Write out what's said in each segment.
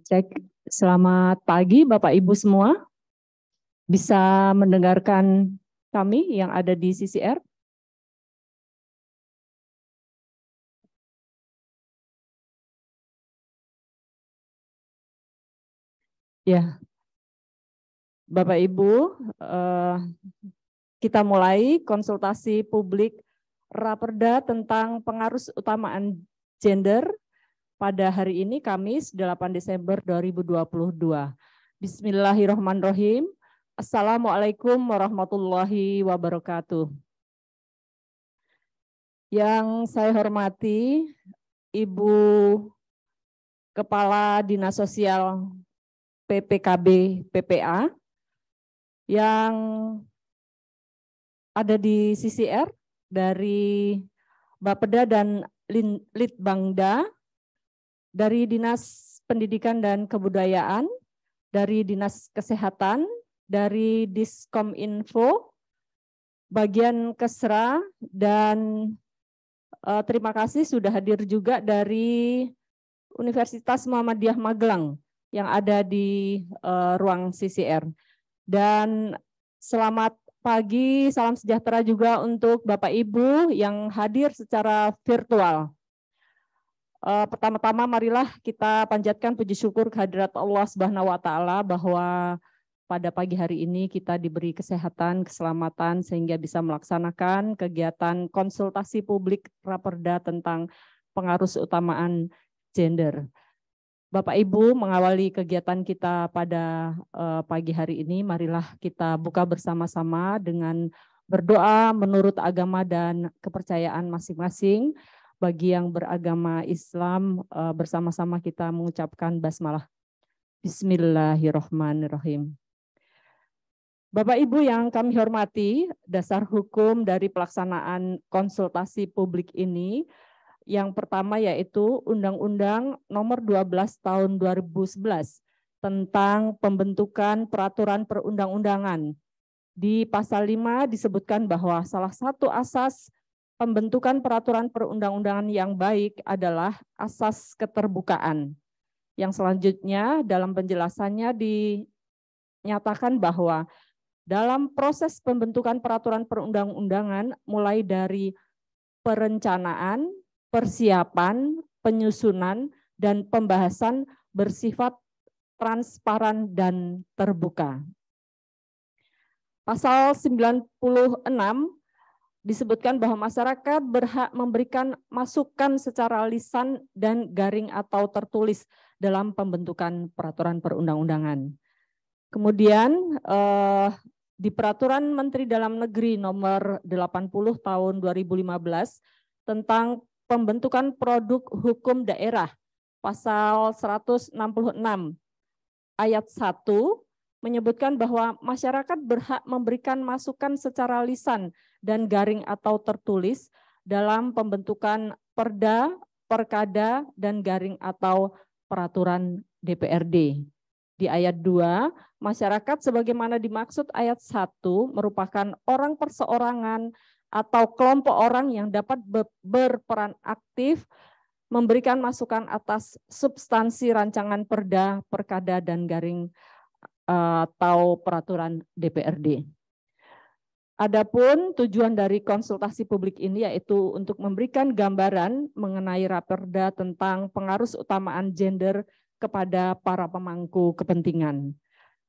Cek, selamat pagi Bapak Ibu semua. Bisa mendengarkan kami yang ada di CCR? Ya, Bapak Ibu, kita mulai konsultasi publik Raperda tentang pengaruh utamaan gender pada hari ini Kamis 8 Desember 2022. Bismillahirrahmanirrahim. Assalamualaikum warahmatullahi wabarakatuh. Yang saya hormati Ibu Kepala Dinas Sosial PPKB PPA yang ada di CCR dari Bapeda dan Litbangda, dari Dinas Pendidikan dan Kebudayaan, dari Dinas Kesehatan, dari Diskominfo, bagian Kesra, dan terima kasih sudah hadir juga dari Universitas Muhammadiyah Magelang yang ada di ruang CCR. Dan selamat pagi, salam sejahtera juga untuk Bapak Ibu yang hadir secara virtual. Pertama-tama marilah kita panjatkan puji syukur kehadirat Allah Subhanahu wa taala bahwa pada pagi hari ini kita diberi kesehatan, keselamatan sehingga bisa melaksanakan kegiatan konsultasi publik Raperda tentang pengaruh utamaan gender. Bapak Ibu, mengawali kegiatan kita pada pagi hari ini, marilah kita buka bersama-sama dengan berdoa menurut agama dan kepercayaan masing-masing. Bagi yang beragama Islam, bersama-sama kita mengucapkan basmalah. Bismillahirrahmanirrahim. Bapak Ibu yang kami hormati, dasar hukum dari pelaksanaan konsultasi publik ini, yang pertama yaitu Undang-Undang Nomor 12 Tahun 2011 tentang pembentukan peraturan perundang-undangan. Di pasal 5 disebutkan bahwa salah satu asas pembentukan peraturan perundang-undangan yang baik adalah asas keterbukaan. Yang selanjutnya dalam penjelasannya dinyatakan bahwa dalam proses pembentukan peraturan perundang-undangan mulai dari perencanaan, persiapan, penyusunan, dan pembahasan bersifat transparan dan terbuka. Pasal 96 disebutkan bahwa masyarakat berhak memberikan masukan secara lisan dan garing atau tertulis dalam pembentukan peraturan perundang-undangan. Kemudian di Peraturan Menteri Dalam Negeri Nomor 80 Tahun 2015 tentang pembentukan produk hukum daerah, pasal 166 ayat 1 menyebutkan bahwa masyarakat berhak memberikan masukan secara lisan dan garing atau tertulis dalam pembentukan perda, perkada, dan garing atau peraturan DPRD. Di ayat 2, masyarakat sebagaimana dimaksud ayat 1 merupakan orang perseorangan atau kelompok orang yang dapat berperan aktif memberikan masukan atas substansi rancangan perda, perkada, dan garing atau peraturan DPRD. Adapun tujuan dari konsultasi publik ini yaitu untuk memberikan gambaran mengenai Raperda tentang pengaruh utamaan gender kepada para pemangku kepentingan.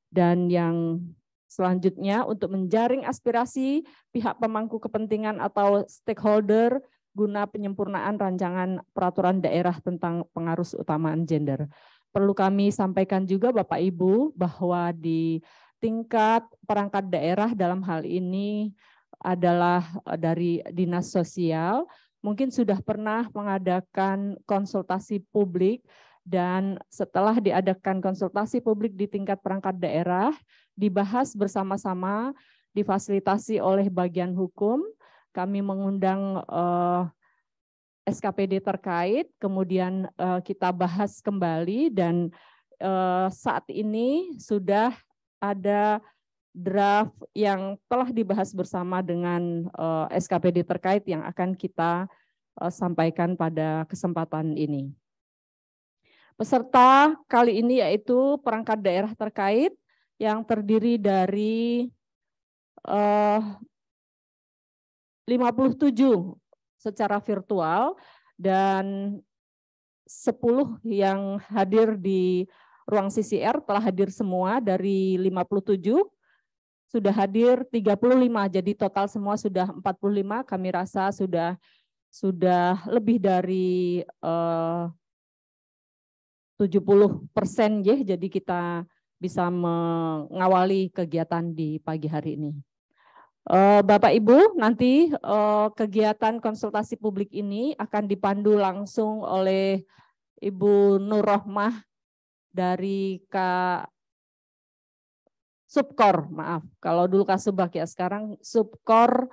Dan yang selanjutnya untuk menjaring aspirasi pihak pemangku kepentingan atau stakeholder guna penyempurnaan rancangan peraturan daerah tentang pengaruh utamaan gender. Perlu kami sampaikan juga Bapak Ibu bahwa di tingkat perangkat daerah dalam hal ini adalah dari Dinas Sosial, mungkin sudah pernah mengadakan konsultasi publik. Dan setelah diadakan konsultasi publik di tingkat perangkat daerah, dibahas bersama-sama, difasilitasi oleh bagian hukum, kami mengundang SKPD terkait, kemudian kita bahas kembali dan saat ini sudah ada draft yang telah dibahas bersama dengan SKPD terkait yang akan kita sampaikan pada kesempatan ini. Peserta kali ini yaitu perangkat daerah terkait yang terdiri dari 57 secara virtual dan 10 yang hadir di ruang CCR telah hadir semua. Dari 57 sudah hadir 35, jadi total semua sudah 45. Kami rasa sudah lebih dari 70% ya, jadi kita bisa mengawali kegiatan di pagi hari ini. Bapak Ibu, nanti kegiatan konsultasi publik ini akan dipandu langsung oleh Ibu Nur Rohmah dari Kak Subkor, maaf, kalau dulu Kak Subak ya, sekarang Subkor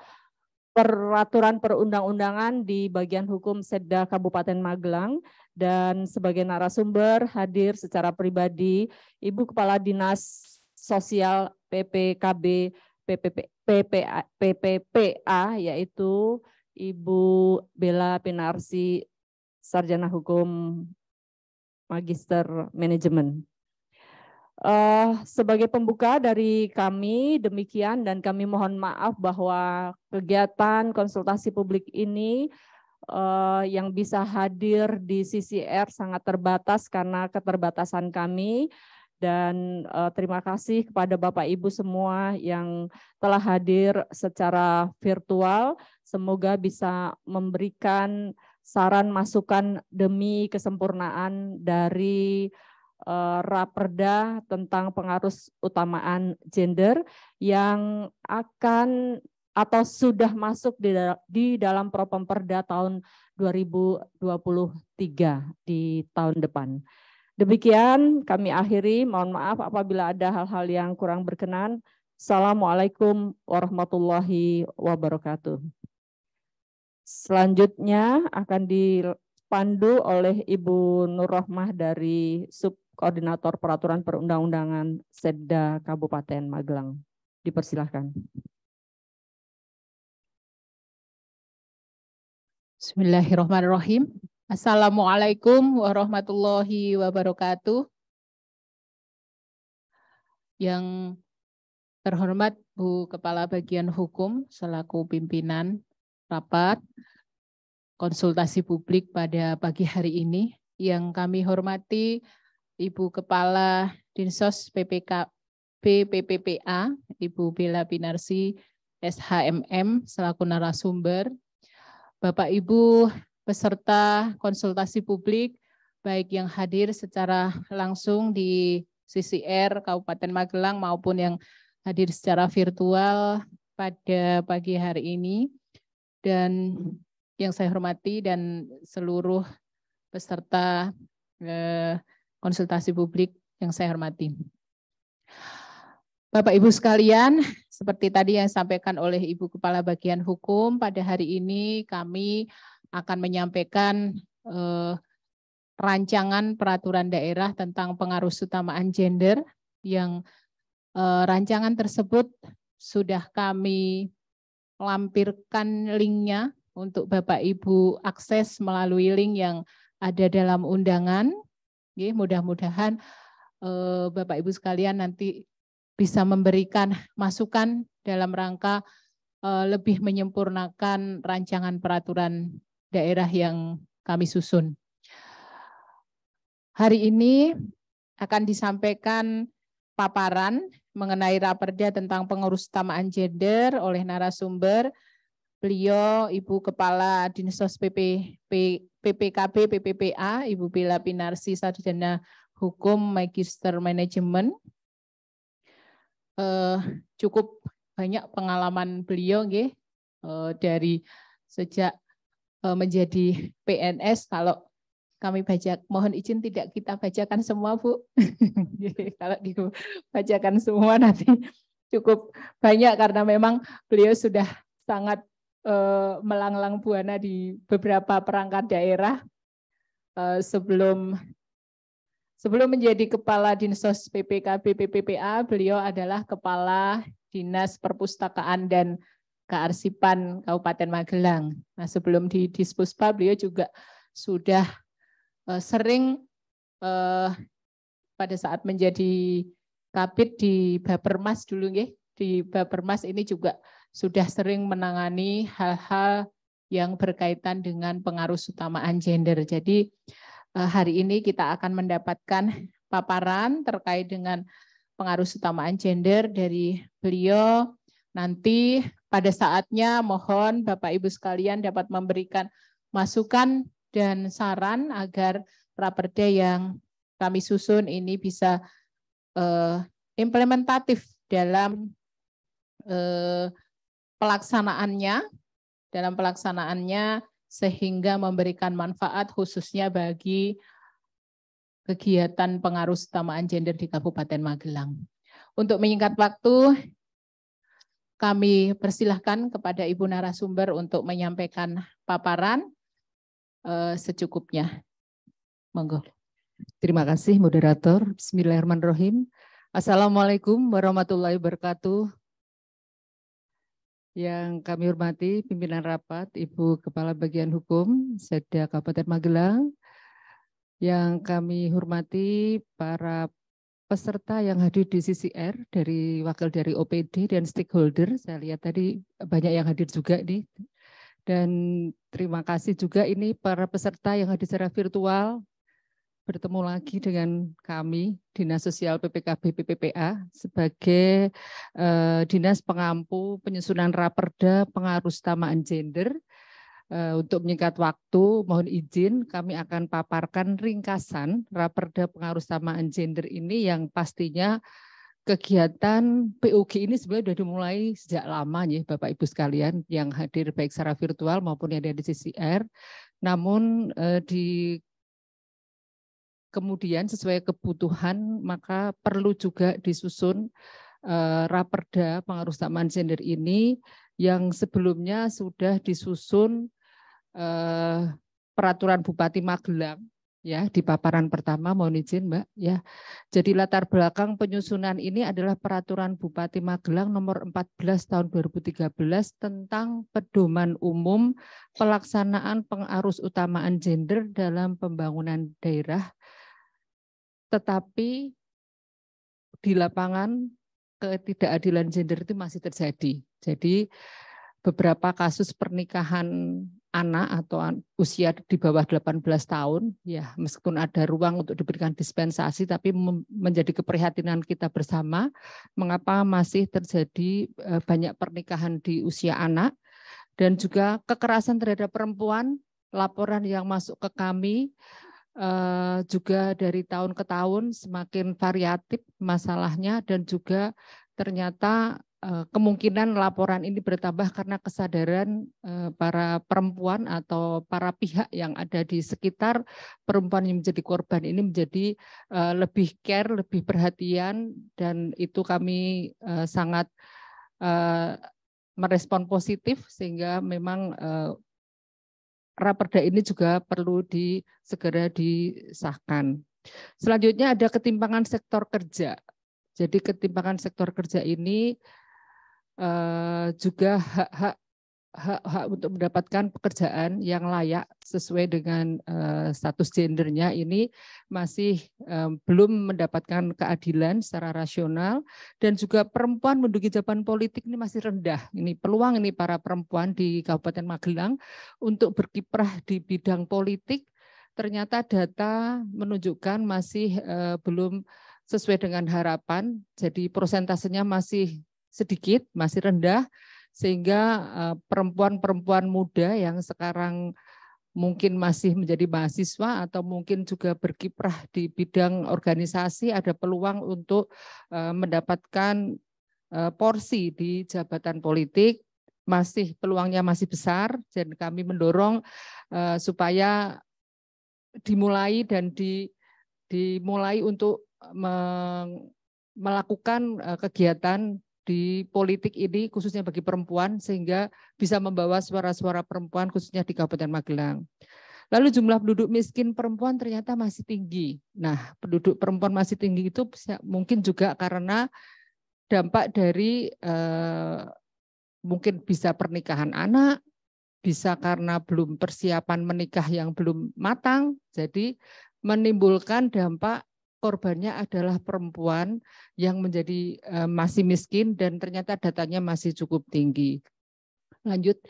Peraturan Perundang-undangan di bagian hukum Setda Kabupaten Magelang, dan sebagai narasumber hadir secara pribadi Ibu Kepala Dinas Sosial PPKB PPPA yaitu Ibu Bella Pinarsi, Sarjana Hukum Magister Manajemen. Sebagai pembuka dari kami demikian, dan kami mohon maaf bahwa kegiatan konsultasi publik ini yang bisa hadir di CCR sangat terbatas karena keterbatasan kami, dan terima kasih kepada Bapak Ibu semua yang telah hadir secara virtual. Semoga bisa memberikan saran masukan demi kesempurnaan dari Raperda tentang pengarus utamaan gender yang akan atau sudah masuk di dalam Propemperda tahun 2023 di tahun depan. Demikian kami akhiri, mohon maaf apabila ada hal-hal yang kurang berkenan. Assalamualaikum warahmatullahi wabarakatuh. Selanjutnya akan dipandu oleh Ibu Nur Rohmah dari Subkoordinator Peraturan Perundang-undangan Setda Kabupaten Magelang. Dipersilahkan. Bismillahirrahmanirrahim. Assalamualaikum warahmatullahi wabarakatuh. Yang terhormat Bu Kepala Bagian Hukum selaku pimpinan rapat konsultasi publik pada pagi hari ini, yang kami hormati Ibu Kepala Dinsos PPPA, Ibu Bella Pinarsi, SHMM selaku narasumber, Bapak Ibu peserta konsultasi publik, baik yang hadir secara langsung di CCR Kabupaten Magelang maupun yang hadir secara virtual pada pagi hari ini, dan yang saya hormati dan seluruh peserta konsultasi publik yang saya hormati. Bapak Ibu sekalian, seperti tadi yang disampaikan oleh Ibu Kepala Bagian Hukum, pada hari ini kami akan menyampaikan rancangan peraturan daerah tentang pengarus utamaan gender, yang rancangan tersebut sudah kami lampirkan linknya untuk Bapak Ibu akses melalui link yang ada dalam undangan. Mudah-mudahan Bapak Ibu sekalian nanti bisa memberikan masukan dalam rangka lebih menyempurnakan rancangan peraturan daerah yang kami susun. Hari ini akan disampaikan paparan mengenai Raperda tentang pengurus utamaan gender oleh narasumber. Beliau Ibu Kepala Dinsos PPKB PPPA, Ibu Bella Pinarsi, Sarjana Hukum Magister Manajemen. Cukup banyak pengalaman beliau dari sejak menjadi PNS. Kalau kami mohon izin tidak kita bacakan semua, Bu. Kalau dibacakan semua nanti cukup banyak, karena memang beliau sudah sangat melanglang buana di beberapa perangkat daerah. Sebelum menjadi Kepala Dinsos PPKB PPPA, beliau adalah Kepala Dinas Perpustakaan dan Kearsipan Kabupaten Magelang. Nah, sebelum di Dispuspa, beliau juga sudah sering pada saat menjadi Kabid di Bapermas dulu nggih. Di Bapermas ini juga sudah sering menangani hal-hal yang berkaitan dengan pengarusutamaan gender. Jadi hari ini kita akan mendapatkan paparan terkait dengan pengarusutamaan gender dari beliau. Nanti pada saatnya mohon Bapak Ibu sekalian dapat memberikan masukan dan saran agar raperda yang kami susun ini bisa implementatif dalam pelaksanaannya sehingga memberikan manfaat khususnya bagi kegiatan pengarusutamaan gender di Kabupaten Magelang. Untuk menyingkat waktu, kami persilahkan kepada Ibu narasumber untuk menyampaikan paparan secukupnya. Monggo. Terima kasih moderator. Bismillahirrahmanirrahim. Assalamualaikum warahmatullahi wabarakatuh. Yang kami hormati pimpinan rapat, Ibu Kepala Bagian Hukum Setda Kabupaten Magelang. Yang kami hormati para peserta yang hadir di CCR, dari wakil dari OPD dan stakeholder. Saya lihat tadi banyak yang hadir juga nih. Dan terima kasih juga ini para peserta yang hadir secara virtual. Bertemu lagi dengan kami, Dinas Sosial PPKB PPPA, sebagai Dinas Pengampu Penyusunan Raperda Pengarusutamaan Gender. Untuk menyingkat waktu, mohon izin kami akan paparkan ringkasan Raperda Pengarusutamaan Gender ini yang pastinya kegiatan PUG ini sebenarnya sudah dimulai sejak lama ya Bapak Ibu sekalian yang hadir baik secara virtual maupun yang ada di CCR. Namun kemudian sesuai kebutuhan maka perlu juga disusun raperda pengarusutamaan gender ini yang sebelumnya sudah disusun peraturan Bupati Magelang ya di paparan pertama, mohon izin Mbak ya. Jadi latar belakang penyusunan ini adalah peraturan Bupati Magelang nomor 14 tahun 2013 tentang pedoman umum pelaksanaan pengarusutamaan gender dalam pembangunan daerah. Tetapi di lapangan ketidakadilan gender itu masih terjadi. Jadi beberapa kasus pernikahan anak atau usia di bawah 18 tahun, ya meskipun ada ruang untuk diberikan dispensasi, tapi menjadi keprihatinan kita bersama, mengapa masih terjadi banyak pernikahan di usia anak, dan juga kekerasan terhadap perempuan, laporan yang masuk ke kami, juga dari tahun ke tahun semakin variatif masalahnya dan juga ternyata kemungkinan laporan ini bertambah karena kesadaran para perempuan atau para pihak yang ada di sekitar perempuan yang menjadi korban ini menjadi lebih care, lebih perhatian, dan itu kami sangat merespon positif sehingga memang raperda ini juga perlu segera disahkan. Selanjutnya ada ketimpangan sektor kerja. Jadi ketimpangan sektor kerja ini juga hak untuk mendapatkan pekerjaan yang layak sesuai dengan status gendernya ini masih belum mendapatkan keadilan secara rasional, dan juga perempuan menduduki jabatan politik ini masih rendah. Ini peluang ini para perempuan di Kabupaten Magelang untuk berkiprah di bidang politik ternyata data menunjukkan masih belum sesuai dengan harapan. Jadi prosentasenya masih sedikit, masih rendah, sehingga perempuan-perempuan muda yang sekarang mungkin masih menjadi mahasiswa atau mungkin juga berkiprah di bidang organisasi ada peluang untuk mendapatkan porsi di jabatan politik, peluangnya masih besar, dan kami mendorong supaya dimulai untuk melakukan kegiatan di politik ini khususnya bagi perempuan sehingga bisa membawa suara-suara perempuan khususnya di Kabupaten Magelang. Lalu jumlah penduduk miskin perempuan ternyata masih tinggi. Nah, penduduk perempuan masih tinggi itu mungkin juga karena dampak dari mungkin bisa pernikahan anak, bisa karena belum persiapan menikah yang belum matang. Jadi menimbulkan dampak korbannya adalah perempuan yang menjadi masih miskin dan ternyata datanya masih cukup tinggi. Lanjut.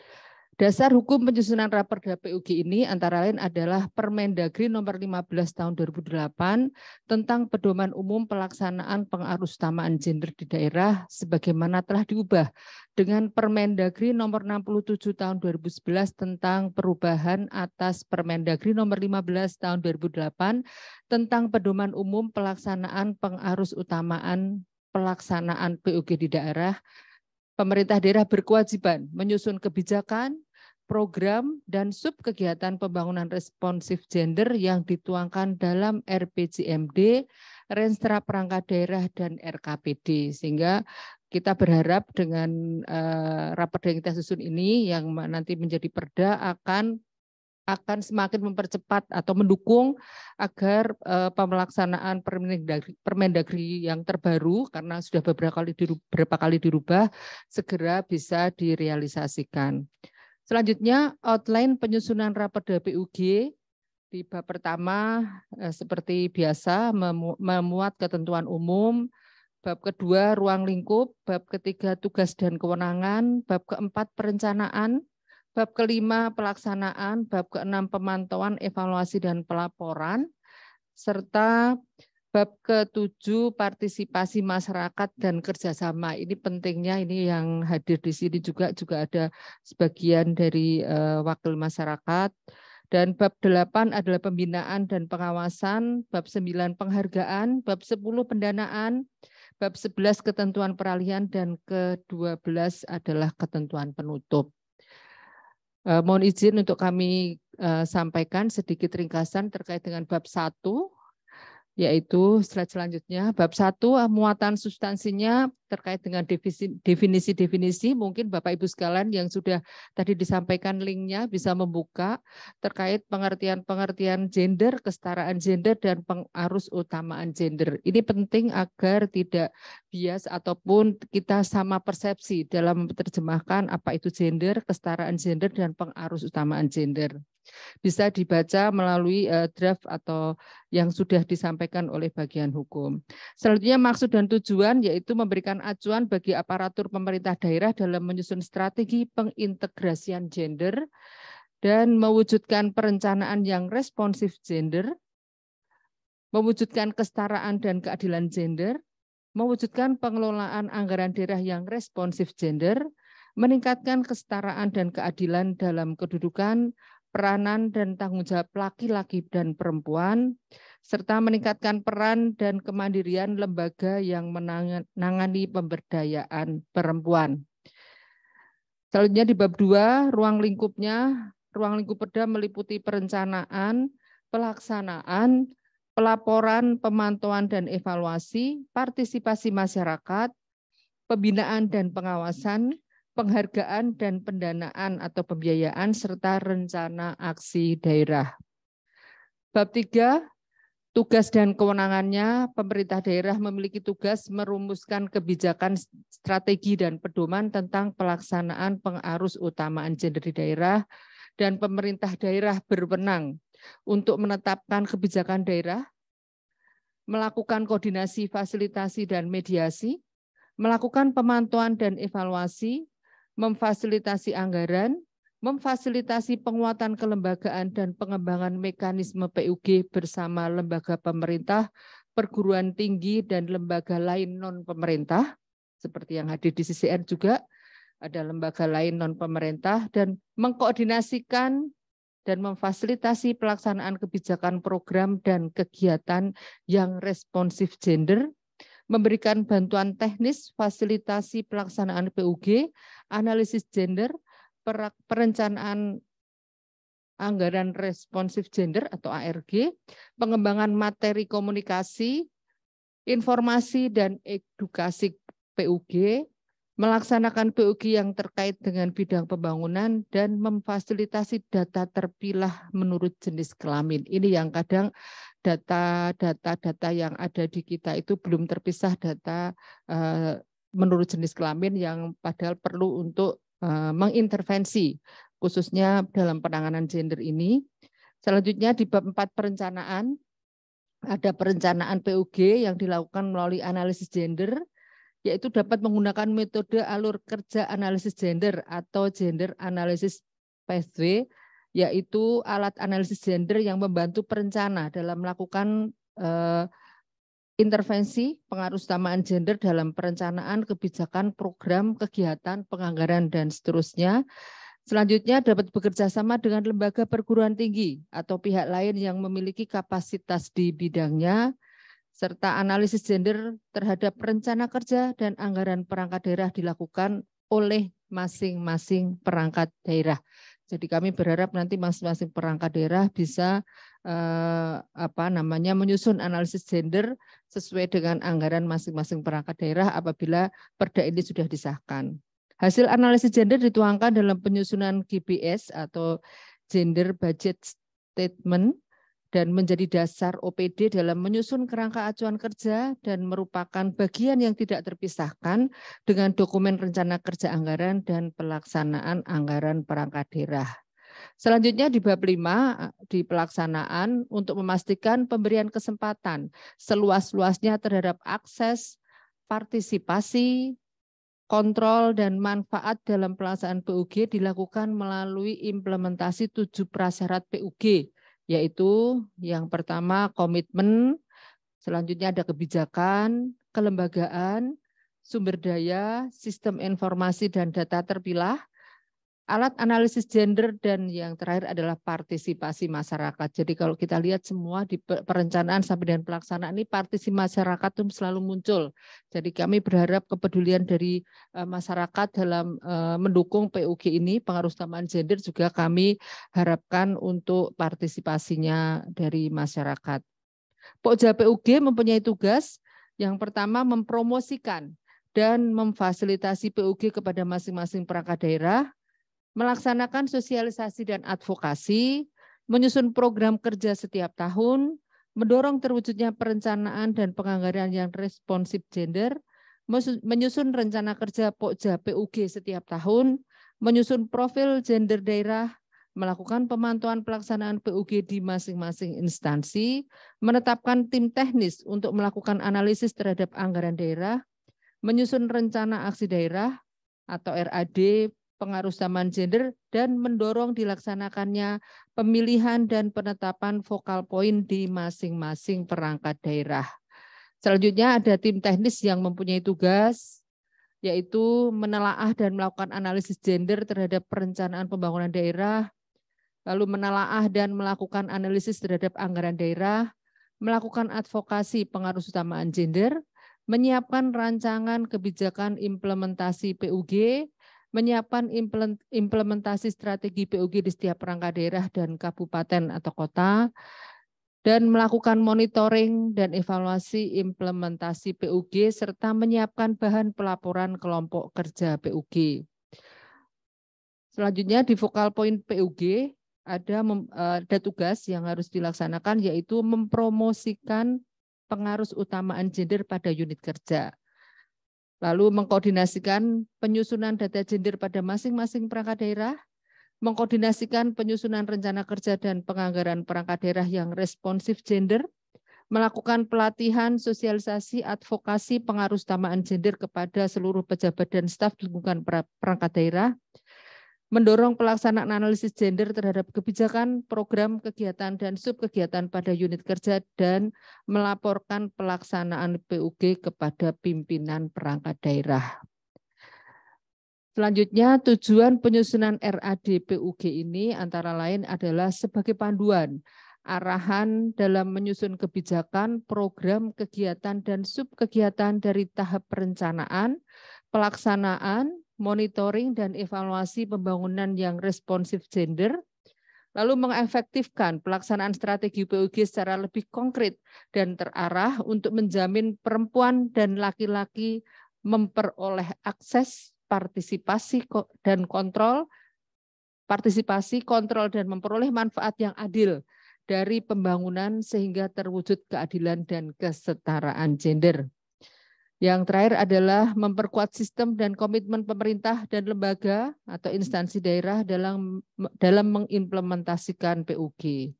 Dasar hukum penyusunan Raperda PUG ini antara lain adalah Permendagri nomor 15 tahun 2008 tentang pedoman umum pelaksanaan pengarusutamaan gender di daerah sebagaimana telah diubah dengan Permendagri nomor 67 tahun 2011 tentang perubahan atas Permendagri nomor 15 tahun 2008 tentang pedoman umum pelaksanaan pengarusutamaan pelaksanaan PUG di daerah. Pemerintah daerah berkewajiban menyusun kebijakan, program, dan subkegiatan pembangunan responsif gender yang dituangkan dalam RPJMD, Renstra Perangkat Daerah, dan RKPD. Sehingga kita berharap dengan raperda yang kita susun ini yang nanti menjadi perda akan semakin mempercepat atau mendukung agar pemelaksanaan Permendagri yang terbaru karena sudah beberapa kali dirubah segera bisa direalisasikan. Selanjutnya outline penyusunan Raperda PUG di bab pertama seperti biasa memuat ketentuan umum, bab kedua ruang lingkup, bab ketiga tugas dan kewenangan, bab keempat perencanaan, bab kelima pelaksanaan, bab keenam pemantauan, evaluasi, dan pelaporan, serta bab ketujuh partisipasi masyarakat dan kerjasama. Ini pentingnya, ini yang hadir di sini juga ada sebagian dari wakil masyarakat. Dan bab 8 adalah pembinaan dan pengawasan, bab 9 penghargaan, bab 10 pendanaan, bab 11 ketentuan peralihan, dan ke-12 adalah ketentuan penutup. Mohon izin untuk kami sampaikan sedikit ringkasan terkait dengan bab 1, yaitu slide selanjutnya. Bab 1 muatan substansinya terkait dengan definisi-definisi. Mungkin Bapak Ibu sekalian yang sudah tadi disampaikan linknya bisa membuka terkait pengertian-pengertian gender, kesetaraan gender, dan pengarus utamaan gender. Ini penting agar tidak bias ataupun kita sama persepsi dalam menerjemahkan apa itu gender, kesetaraan gender, dan pengarus utamaan gender. Bisa dibaca melalui draft atau yang sudah disampaikan oleh bagian hukum. Selanjutnya maksud dan tujuan yaitu memberikan acuan bagi aparatur pemerintah daerah dalam menyusun strategi pengintegrasian gender dan mewujudkan perencanaan yang responsif gender, mewujudkan kesetaraan dan keadilan gender, mewujudkan pengelolaan anggaran daerah yang responsif gender, meningkatkan kesetaraan dan keadilan dalam kedudukan, peranan dan tanggung jawab laki-laki dan perempuan, serta meningkatkan peran dan kemandirian lembaga yang menangani pemberdayaan perempuan. Selanjutnya di bab 2, ruang lingkupnya, ruang lingkup perda meliputi perencanaan, pelaksanaan, pelaporan, pemantauan dan evaluasi, partisipasi masyarakat, pembinaan dan pengawasan, penghargaan dan pendanaan atau pembiayaan, serta rencana aksi daerah. Bab 3, tugas dan kewenangannya, pemerintah daerah memiliki tugas merumuskan kebijakan, strategi, dan pedoman tentang pelaksanaan pengarus utamaan gender di daerah, dan pemerintah daerah berwenang untuk menetapkan kebijakan daerah, melakukan koordinasi, fasilitasi, dan mediasi, melakukan pemantauan dan evaluasi, memfasilitasi anggaran, memfasilitasi penguatan kelembagaan dan pengembangan mekanisme PUG bersama lembaga pemerintah, perguruan tinggi, dan lembaga lain non-pemerintah, seperti yang hadir di CCR juga, ada lembaga lain non-pemerintah, dan mengkoordinasikan dan memfasilitasi pelaksanaan kebijakan program dan kegiatan yang responsif gender, memberikan bantuan teknis, fasilitasi pelaksanaan PUG, analisis gender, perencanaan anggaran responsif gender atau ARG, pengembangan materi komunikasi, informasi dan edukasi PUG, melaksanakan PUG yang terkait dengan bidang pembangunan, dan memfasilitasi data terpilah menurut jenis kelamin. Ini yang kadang data yang ada di kita itu belum terpisah data menurut jenis kelamin yang padahal perlu untuk mengintervensi khususnya dalam penanganan gender ini. Selanjutnya di bab 4 perencanaan, ada perencanaan PUG yang dilakukan melalui analisis gender, yaitu dapat menggunakan metode alur kerja analisis gender atau gender analysis pathway, yaitu alat analisis gender yang membantu perencana dalam melakukan intervensi pengaruh utamaan gender dalam perencanaan kebijakan, program, kegiatan, penganggaran, dan seterusnya. Selanjutnya dapat bekerja sama dengan lembaga perguruan tinggi atau pihak lain yang memiliki kapasitas di bidangnya, serta analisis gender terhadap rencana kerja dan anggaran perangkat daerah dilakukan oleh masing-masing perangkat daerah. Jadi kami berharap nanti masing-masing perangkat daerah bisa menyusun analisis gender sesuai dengan anggaran masing-masing perangkat daerah apabila perda ini sudah disahkan. Hasil analisis gender dituangkan dalam penyusunan GBS atau Gender Budget Statement dan menjadi dasar OPD dalam menyusun kerangka acuan kerja dan merupakan bagian yang tidak terpisahkan dengan dokumen rencana kerja anggaran dan pelaksanaan anggaran perangkat daerah. Selanjutnya di bab 5 di pelaksanaan untuk memastikan pemberian kesempatan seluas-luasnya terhadap akses, partisipasi, kontrol dan manfaat dalam pelaksanaan PUG dilakukan melalui implementasi 7 prasyarat PUG, yaitu yang pertama komitmen, selanjutnya ada kebijakan, kelembagaan, sumber daya, sistem informasi dan data terpilah, alat analisis gender, dan yang terakhir adalah partisipasi masyarakat. Jadi kalau kita lihat semua di perencanaan sampai dengan pelaksanaan ini partisipasi masyarakat itu selalu muncul. Jadi kami berharap kepedulian dari masyarakat dalam mendukung PUG ini, pengaruh utamaan gender juga kami harapkan untuk partisipasinya dari masyarakat. Pokja PUG mempunyai tugas yang pertama mempromosikan dan memfasilitasi PUG kepada masing-masing perangkat daerah, melaksanakan sosialisasi dan advokasi, menyusun program kerja setiap tahun, mendorong terwujudnya perencanaan dan penganggaran yang responsif gender, menyusun rencana kerja Pokja PUG setiap tahun, menyusun profil gender daerah, melakukan pemantauan pelaksanaan PUG di masing-masing instansi, menetapkan tim teknis untuk melakukan analisis terhadap anggaran daerah, menyusun rencana aksi daerah atau RAD, pengaruh utamaan gender, dan mendorong dilaksanakannya pemilihan dan penetapan vokal point di masing-masing perangkat daerah. Selanjutnya ada tim teknis yang mempunyai tugas, yaitu menelaah dan melakukan analisis gender terhadap perencanaan pembangunan daerah, lalu menelaah dan melakukan analisis terhadap anggaran daerah, melakukan advokasi pengaruh utamaan gender, menyiapkan rancangan kebijakan implementasi PUG, menyiapkan implementasi strategi PUG di setiap perangkat daerah dan kabupaten atau kota, dan melakukan monitoring dan evaluasi implementasi PUG, serta menyiapkan bahan pelaporan kelompok kerja PUG. Selanjutnya di vokal point PUG ada tugas yang harus dilaksanakan, yaitu mempromosikan pengaruh utamaan gender pada unit kerja. Lalu mengkoordinasikan penyusunan data gender pada masing-masing perangkat daerah, mengkoordinasikan penyusunan rencana kerja dan penganggaran perangkat daerah yang responsif gender, melakukan pelatihan, sosialisasi, advokasi pengaruh utamaan gender kepada seluruh pejabat dan staf lingkungan perangkat daerah, mendorong pelaksanaan analisis gender terhadap kebijakan, program, kegiatan, dan subkegiatan pada unit kerja, dan melaporkan pelaksanaan PUG kepada pimpinan perangkat daerah. Selanjutnya, tujuan penyusunan RAD PUG ini antara lain adalah sebagai panduan, arahan dalam menyusun kebijakan, program, kegiatan, dan subkegiatan dari tahap perencanaan, pelaksanaan, monitoring dan evaluasi pembangunan yang responsif gender, lalu mengefektifkan pelaksanaan strategi PUG secara lebih konkret dan terarah untuk menjamin perempuan dan laki-laki memperoleh akses, partisipasi dan kontrol dan memperoleh manfaat yang adil dari pembangunan sehingga terwujud keadilan dan kesetaraan gender. Yang terakhir adalah memperkuat sistem dan komitmen pemerintah dan lembaga atau instansi daerah dalam mengimplementasikan PUG.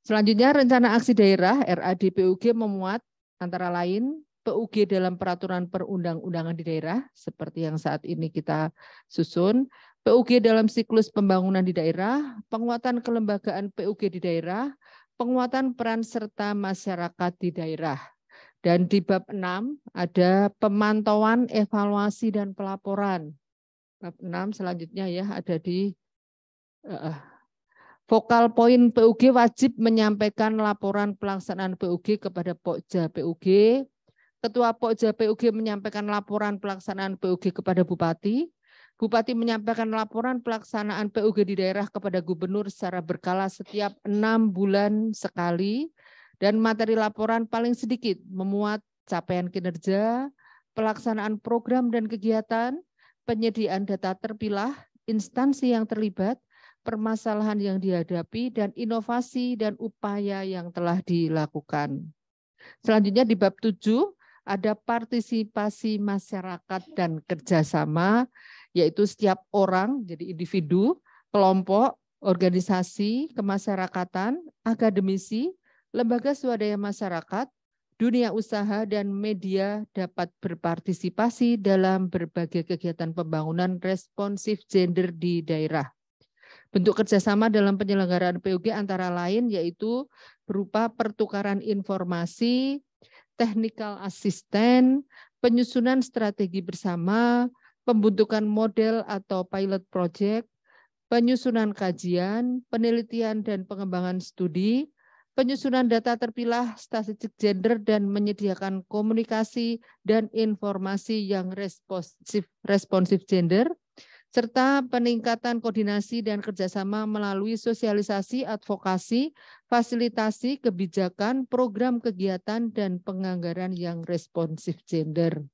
Selanjutnya, rencana aksi daerah RAD-PUG memuat antara lain PUG dalam peraturan perundang-undangan di daerah, seperti yang saat ini kita susun, PUG dalam siklus pembangunan di daerah, penguatan kelembagaan PUG di daerah, penguatan peran serta masyarakat di daerah. Dan di bab 6 ada pemantauan, evaluasi, dan pelaporan. Bab 6 selanjutnya ya ada di vokal poin PUG wajib menyampaikan laporan pelaksanaan PUG kepada Pokja PUG. Ketua Pokja PUG menyampaikan laporan pelaksanaan PUG kepada Bupati. Bupati menyampaikan laporan pelaksanaan PUG di daerah kepada Gubernur secara berkala setiap 6 bulan sekali. Dan materi laporan paling sedikit memuat capaian kinerja, pelaksanaan program dan kegiatan, penyediaan data terpilah, instansi yang terlibat, permasalahan yang dihadapi, dan inovasi dan upaya yang telah dilakukan. Selanjutnya di bab 7 ada partisipasi masyarakat dan kerjasama, yaitu setiap orang, jadi individu, kelompok, organisasi, kemasyarakatan, akademisi, lembaga swadaya masyarakat, dunia usaha, dan media dapat berpartisipasi dalam berbagai kegiatan pembangunan responsif gender di daerah. Bentuk kerjasama dalam penyelenggaraan PUG antara lain yaitu berupa pertukaran informasi, technical assistant, penyusunan strategi bersama, pembentukan model atau pilot project, penyusunan kajian, penelitian dan pengembangan studi, penyusunan data terpilah statistik gender dan menyediakan komunikasi dan informasi yang responsif gender, serta peningkatan koordinasi dan kerjasama melalui sosialisasi, advokasi, fasilitasi, kebijakan, program kegiatan, dan penganggaran yang responsif gender.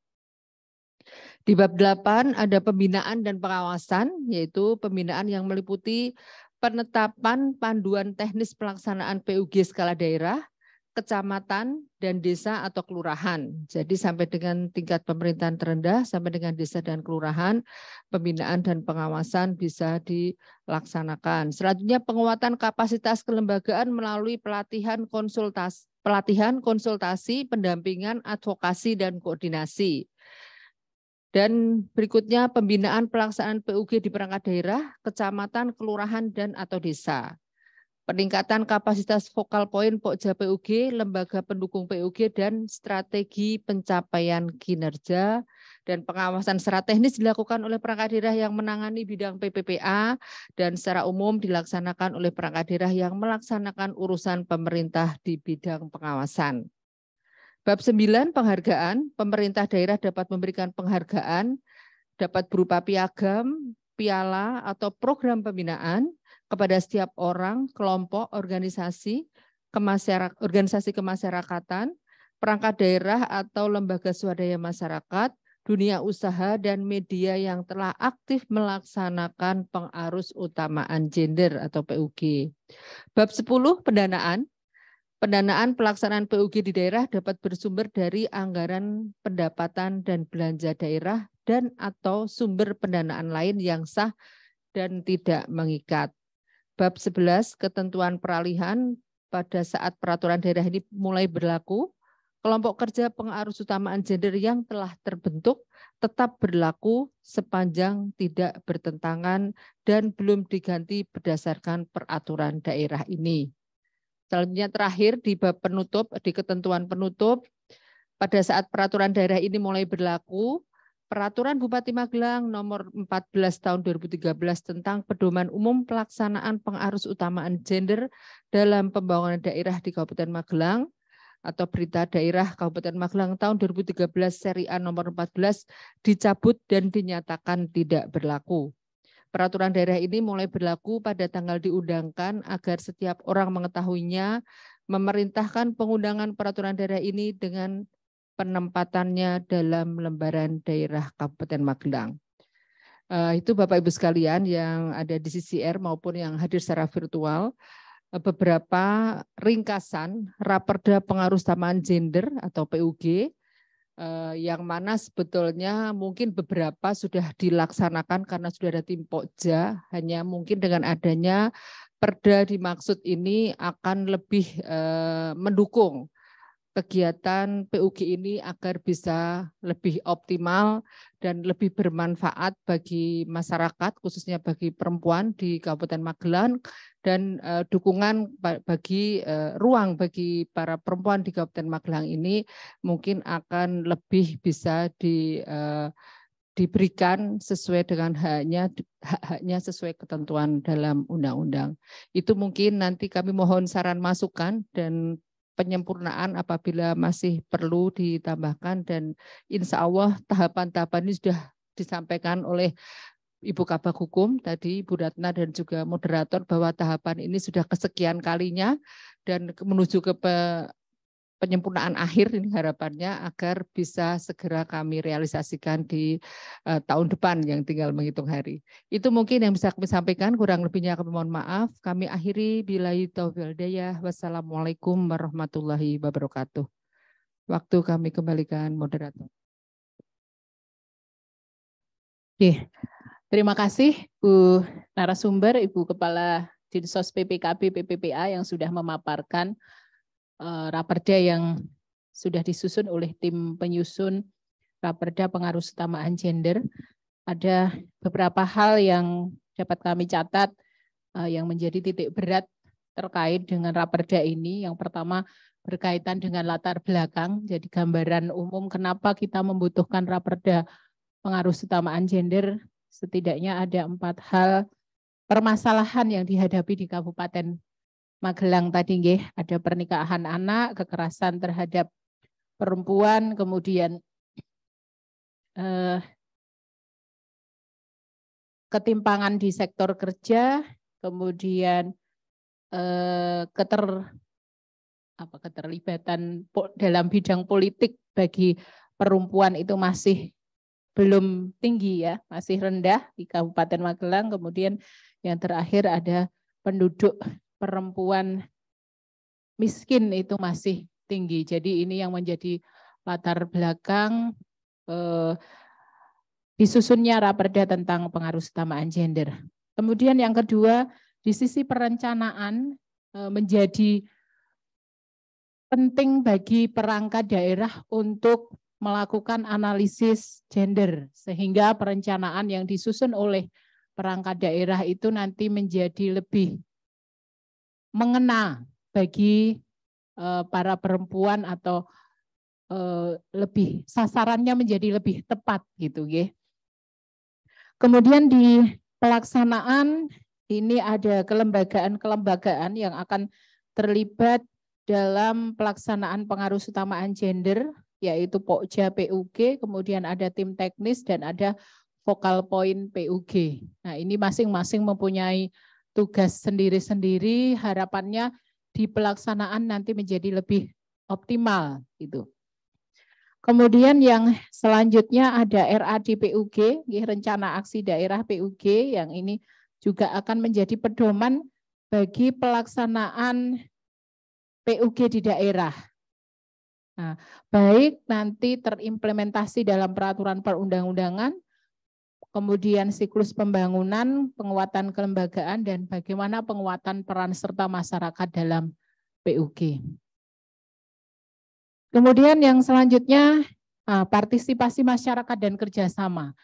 Di bab 8 ada pembinaan dan pengawasan, yaitu pembinaan yang meliputi penetapan panduan teknis pelaksanaan PUG skala daerah, kecamatan, dan desa atau kelurahan. Jadi sampai dengan tingkat pemerintahan terendah, sampai dengan desa dan kelurahan, pembinaan dan pengawasan bisa dilaksanakan. Selanjutnya penguatan kapasitas kelembagaan melalui pelatihan, konsultasi, pendampingan, advokasi, dan koordinasi. Dan berikutnya pembinaan pelaksanaan PUG di perangkat daerah, kecamatan, kelurahan, dan atau desa. Peningkatan kapasitas vokal poin Pokja PUG, lembaga pendukung PUG, dan strategi pencapaian kinerja. Dan pengawasan secara teknis dilakukan oleh perangkat daerah yang menangani bidang PPPA dan secara umum dilaksanakan oleh perangkat daerah yang melaksanakan urusan pemerintah di bidang pengawasan. Bab 9, penghargaan. Pemerintah daerah dapat memberikan penghargaan, dapat berupa piagam, piala, atau program pembinaan kepada setiap orang, kelompok, organisasi kemasyarakatan, perangkat daerah atau lembaga swadaya masyarakat, dunia usaha, dan media yang telah aktif melaksanakan pengarus utamaan gender atau PUG. Bab 10, pendanaan. Pendanaan pelaksanaan PUG di daerah dapat bersumber dari anggaran pendapatan dan belanja daerah dan atau sumber pendanaan lain yang sah dan tidak mengikat. Bab 11, ketentuan peralihan pada saat peraturan daerah ini mulai berlaku, kelompok kerja pengarus utamaan gender yang telah terbentuk tetap berlaku sepanjang tidak bertentangan dan belum diganti berdasarkan peraturan daerah ini. Selanjutnya terakhir di bab penutup, di ketentuan penutup, pada saat peraturan daerah ini mulai berlaku, Peraturan Bupati Magelang nomor 14 tahun 2013 tentang pedoman umum pelaksanaan pengarus utamaan gender dalam pembangunan daerah di Kabupaten Magelang atau Berita Daerah Kabupaten Magelang tahun 2013 seri A nomor 14 dicabut dan dinyatakan tidak berlaku. Peraturan daerah ini mulai berlaku pada tanggal diundangkan agar setiap orang mengetahuinya, memerintahkan pengundangan peraturan daerah ini dengan penempatannya dalam lembaran daerah Kabupaten Magelang. Itu Bapak Ibu sekalian yang ada di CCR maupun yang hadir secara virtual, beberapa ringkasan Raperda Pengarus Utamaan Gender atau PUG, yang mana sebetulnya mungkin beberapa sudah dilaksanakan karena sudah ada tim Pokja, hanya mungkin dengan adanya Perda dimaksud ini akan lebih mendukung kegiatan PUG ini agar bisa lebih optimal dan lebih bermanfaat bagi masyarakat, khususnya bagi perempuan di Kabupaten Magelang, dan dukungan bagi ruang bagi para perempuan di Kabupaten Magelang ini mungkin akan lebih bisa diberikan sesuai dengan hak-haknya sesuai ketentuan dalam undang-undang. Itu mungkin nanti kami mohon saran masukan dan penyempurnaan apabila masih perlu ditambahkan, dan insya Allah tahapan-tahapan ini sudah disampaikan oleh Ibu Kabag Hukum tadi, Bu Ratna, dan juga moderator bahwa tahapan ini sudah kesekian kalinya dan menuju ke penyempurnaan akhir ini harapannya agar bisa segera kami realisasikan di tahun depan yang tinggal menghitung hari. Itu mungkin yang bisa kami sampaikan, kurang lebihnya kami mohon maaf. Kami akhiri billahi taufiq wal hidayah. Wassalamualaikum warahmatullahi wabarakatuh. Waktu kami kembalikan moderator. Oke, terima kasih Bu narasumber, Ibu Kepala Dinsos PPKB PPPA yang sudah memaparkan Raperda yang sudah disusun oleh tim penyusun Raperda pengaruh utamaan gender. Ada beberapa hal yang dapat kami catat yang menjadi titik berat terkait dengan Raperda ini. Yang pertama berkaitan dengan latar belakang, jadi gambaran umum kenapa kita membutuhkan Raperda pengaruh utamaan gender. Setidaknya ada 4 hal permasalahan yang dihadapi di Kabupaten Magelang tadi nggih, ada pernikahan anak, kekerasan terhadap perempuan, kemudian ketimpangan di sektor kerja, kemudian keterlibatan dalam bidang politik bagi perempuan itu masih belum tinggi ya, masih rendah di Kabupaten Magelang. Kemudian yang terakhir ada penduduk perempuan miskin itu masih tinggi. Jadi ini yang menjadi latar belakang disusunnya Raperda tentang pengaruh utamaan gender. Kemudian yang kedua, di sisi perencanaan menjadi penting bagi perangkat daerah untuk melakukan analisis gender, sehingga perencanaan yang disusun oleh perangkat daerah itu nanti menjadi lebih mengena bagi para perempuan atau lebih sasarannya menjadi lebih tepat gitu ya. Kemudian di pelaksanaan ini ada kelembagaan yang akan terlibat dalam pelaksanaan pengaruh utamaan gender, yaitu Pokja PUG, kemudian ada tim teknis dan ada focal point PUG. Nah, ini masing-masing mempunyai tugas sendiri-sendiri, harapannya di pelaksanaan nanti menjadi lebih optimal gitu. Kemudian yang selanjutnya ada RAD PUG, rencana aksi daerah PUG, yang ini juga akan menjadi pedoman bagi pelaksanaan PUG di daerah. Nah, baik nanti terimplementasi dalam peraturan perundang-undangan, kemudian siklus pembangunan, penguatan kelembagaan, dan bagaimana penguatan peran serta masyarakat dalam PUG. Kemudian yang selanjutnya, partisipasi masyarakat dan kerjasama.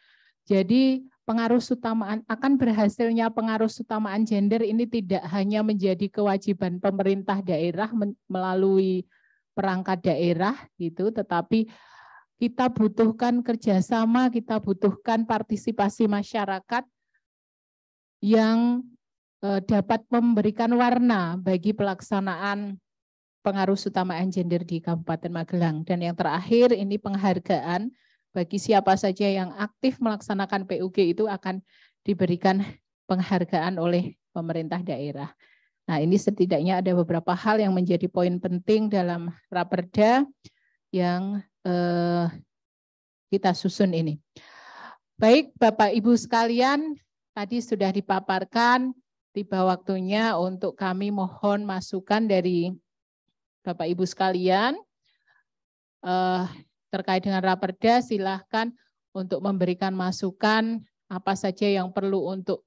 Jadi pengaruh utamaan akan berhasilnya pengaruh utamaan gender ini tidak hanya menjadi kewajiban pemerintah daerah melalui perangkat daerah gitu, tetapi kita butuhkan kerjasama, kita butuhkan partisipasi masyarakat yang dapat memberikan warna bagi pelaksanaan pengaruh utamaan gender di Kabupaten Magelang. Dan yang terakhir ini penghargaan bagi siapa saja yang aktif melaksanakan PUG itu akan diberikan penghargaan oleh pemerintah daerah. Nah, ini setidaknya ada beberapa hal yang menjadi poin penting dalam Raperda yang kita susun ini. Baik, Bapak Ibu sekalian, tadi sudah dipaparkan, tiba waktunya untuk kami mohon masukan dari Bapak Ibu sekalian terkait dengan Raperda. Silahkan untuk memberikan masukan apa saja yang perlu untuk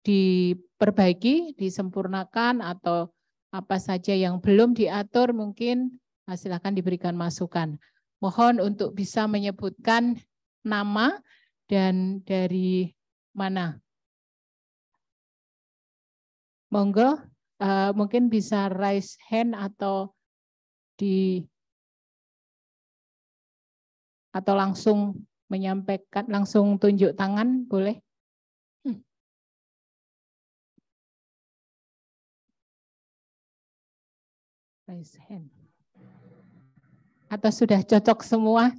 diperbaiki, disempurnakan, atau apa saja yang belum diatur mungkin silakan diberikan masukan. Mohon untuk bisa menyebutkan nama dan dari mana. Monggo, mungkin bisa raise hand atau langsung menyampaikan, langsung tunjuk tangan, boleh? Raise hand. Atau sudah cocok semua?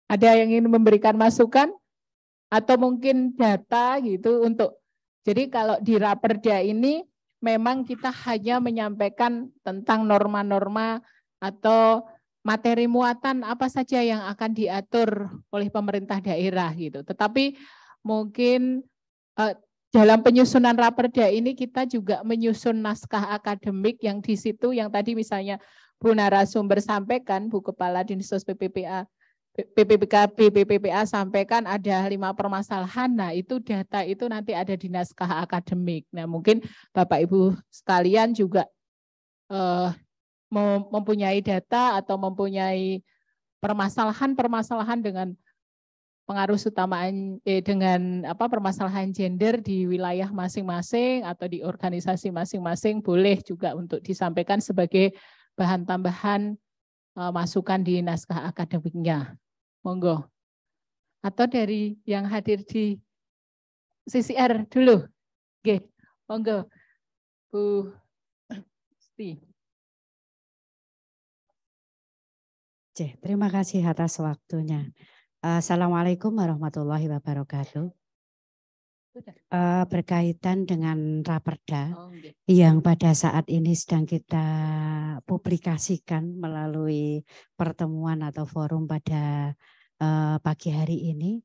Ada yang ingin memberikan masukan? Atau mungkin data gitu untuk, jadi kalau di Raperda ini memang kita hanya menyampaikan tentang norma-norma atau materi muatan apa saja yang akan diatur oleh pemerintah daerah gitu. Tetapi mungkin dalam penyusunan Raperda ini kita juga menyusun naskah akademik yang di situ yang tadi misalnya Bu narasumber sampaikan, Bu Kepala Dinsos PPPA sampaikan ada 5 permasalahan. Nah, itu data itu nanti ada di naskah akademik. Nah, mungkin Bapak Ibu sekalian juga mempunyai data atau mempunyai permasalahan-permasalahan dengan pengaruh utamaan dengan permasalahan gender di wilayah masing-masing atau di organisasi masing-masing, boleh juga untuk disampaikan sebagai bahan tambahan masukan di naskah akademiknya. Monggo. Atau dari yang hadir di CCR dulu. Oke, monggo. Bu Sti. Terima kasih atas waktunya. Assalamualaikum warahmatullahi wabarakatuh. Berkaitan dengan Raperda yang pada saat ini sedang kita publikasikan melalui pertemuan atau forum pada pagi hari ini.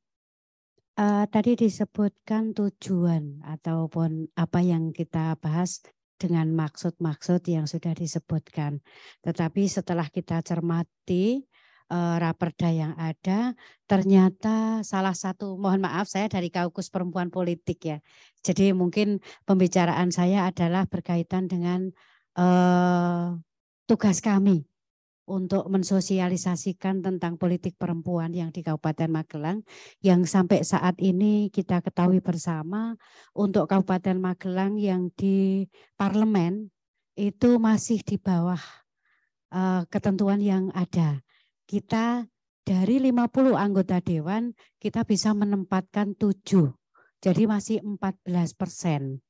Tadi disebutkan tujuan ataupun apa yang kita bahas dengan maksud-maksud yang sudah disebutkan. Tetapi setelah kita cermati Raperda yang ada, ternyata salah satu, mohon maaf saya dari Kaukus Perempuan Politik ya. Jadi mungkin pembicaraan saya adalah berkaitan dengan tugas kami untuk mensosialisasikan tentang politik perempuan yang di Kabupaten Magelang, yang sampai saat ini kita ketahui bersama untuk Kabupaten Magelang yang di parlemen itu masih di bawah ketentuan yang ada. Kita dari 50 anggota dewan kita bisa menempatkan 7, jadi masih 14%.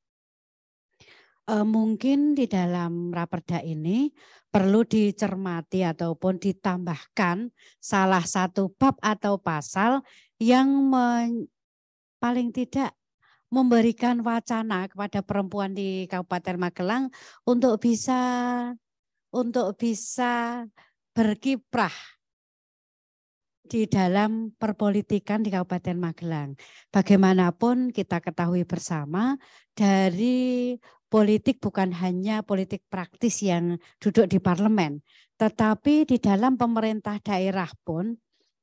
Mungkin di dalam Raperda ini perlu dicermati ataupun ditambahkan salah satu bab atau pasal yang paling tidak memberikan wacana kepada perempuan di Kabupaten Magelang untuk bisa berkiprah di dalam perpolitikan di Kabupaten Magelang. Bagaimanapun kita ketahui bersama dari politik bukan hanya politik praktis yang duduk di parlemen, tetapi di dalam pemerintah daerah pun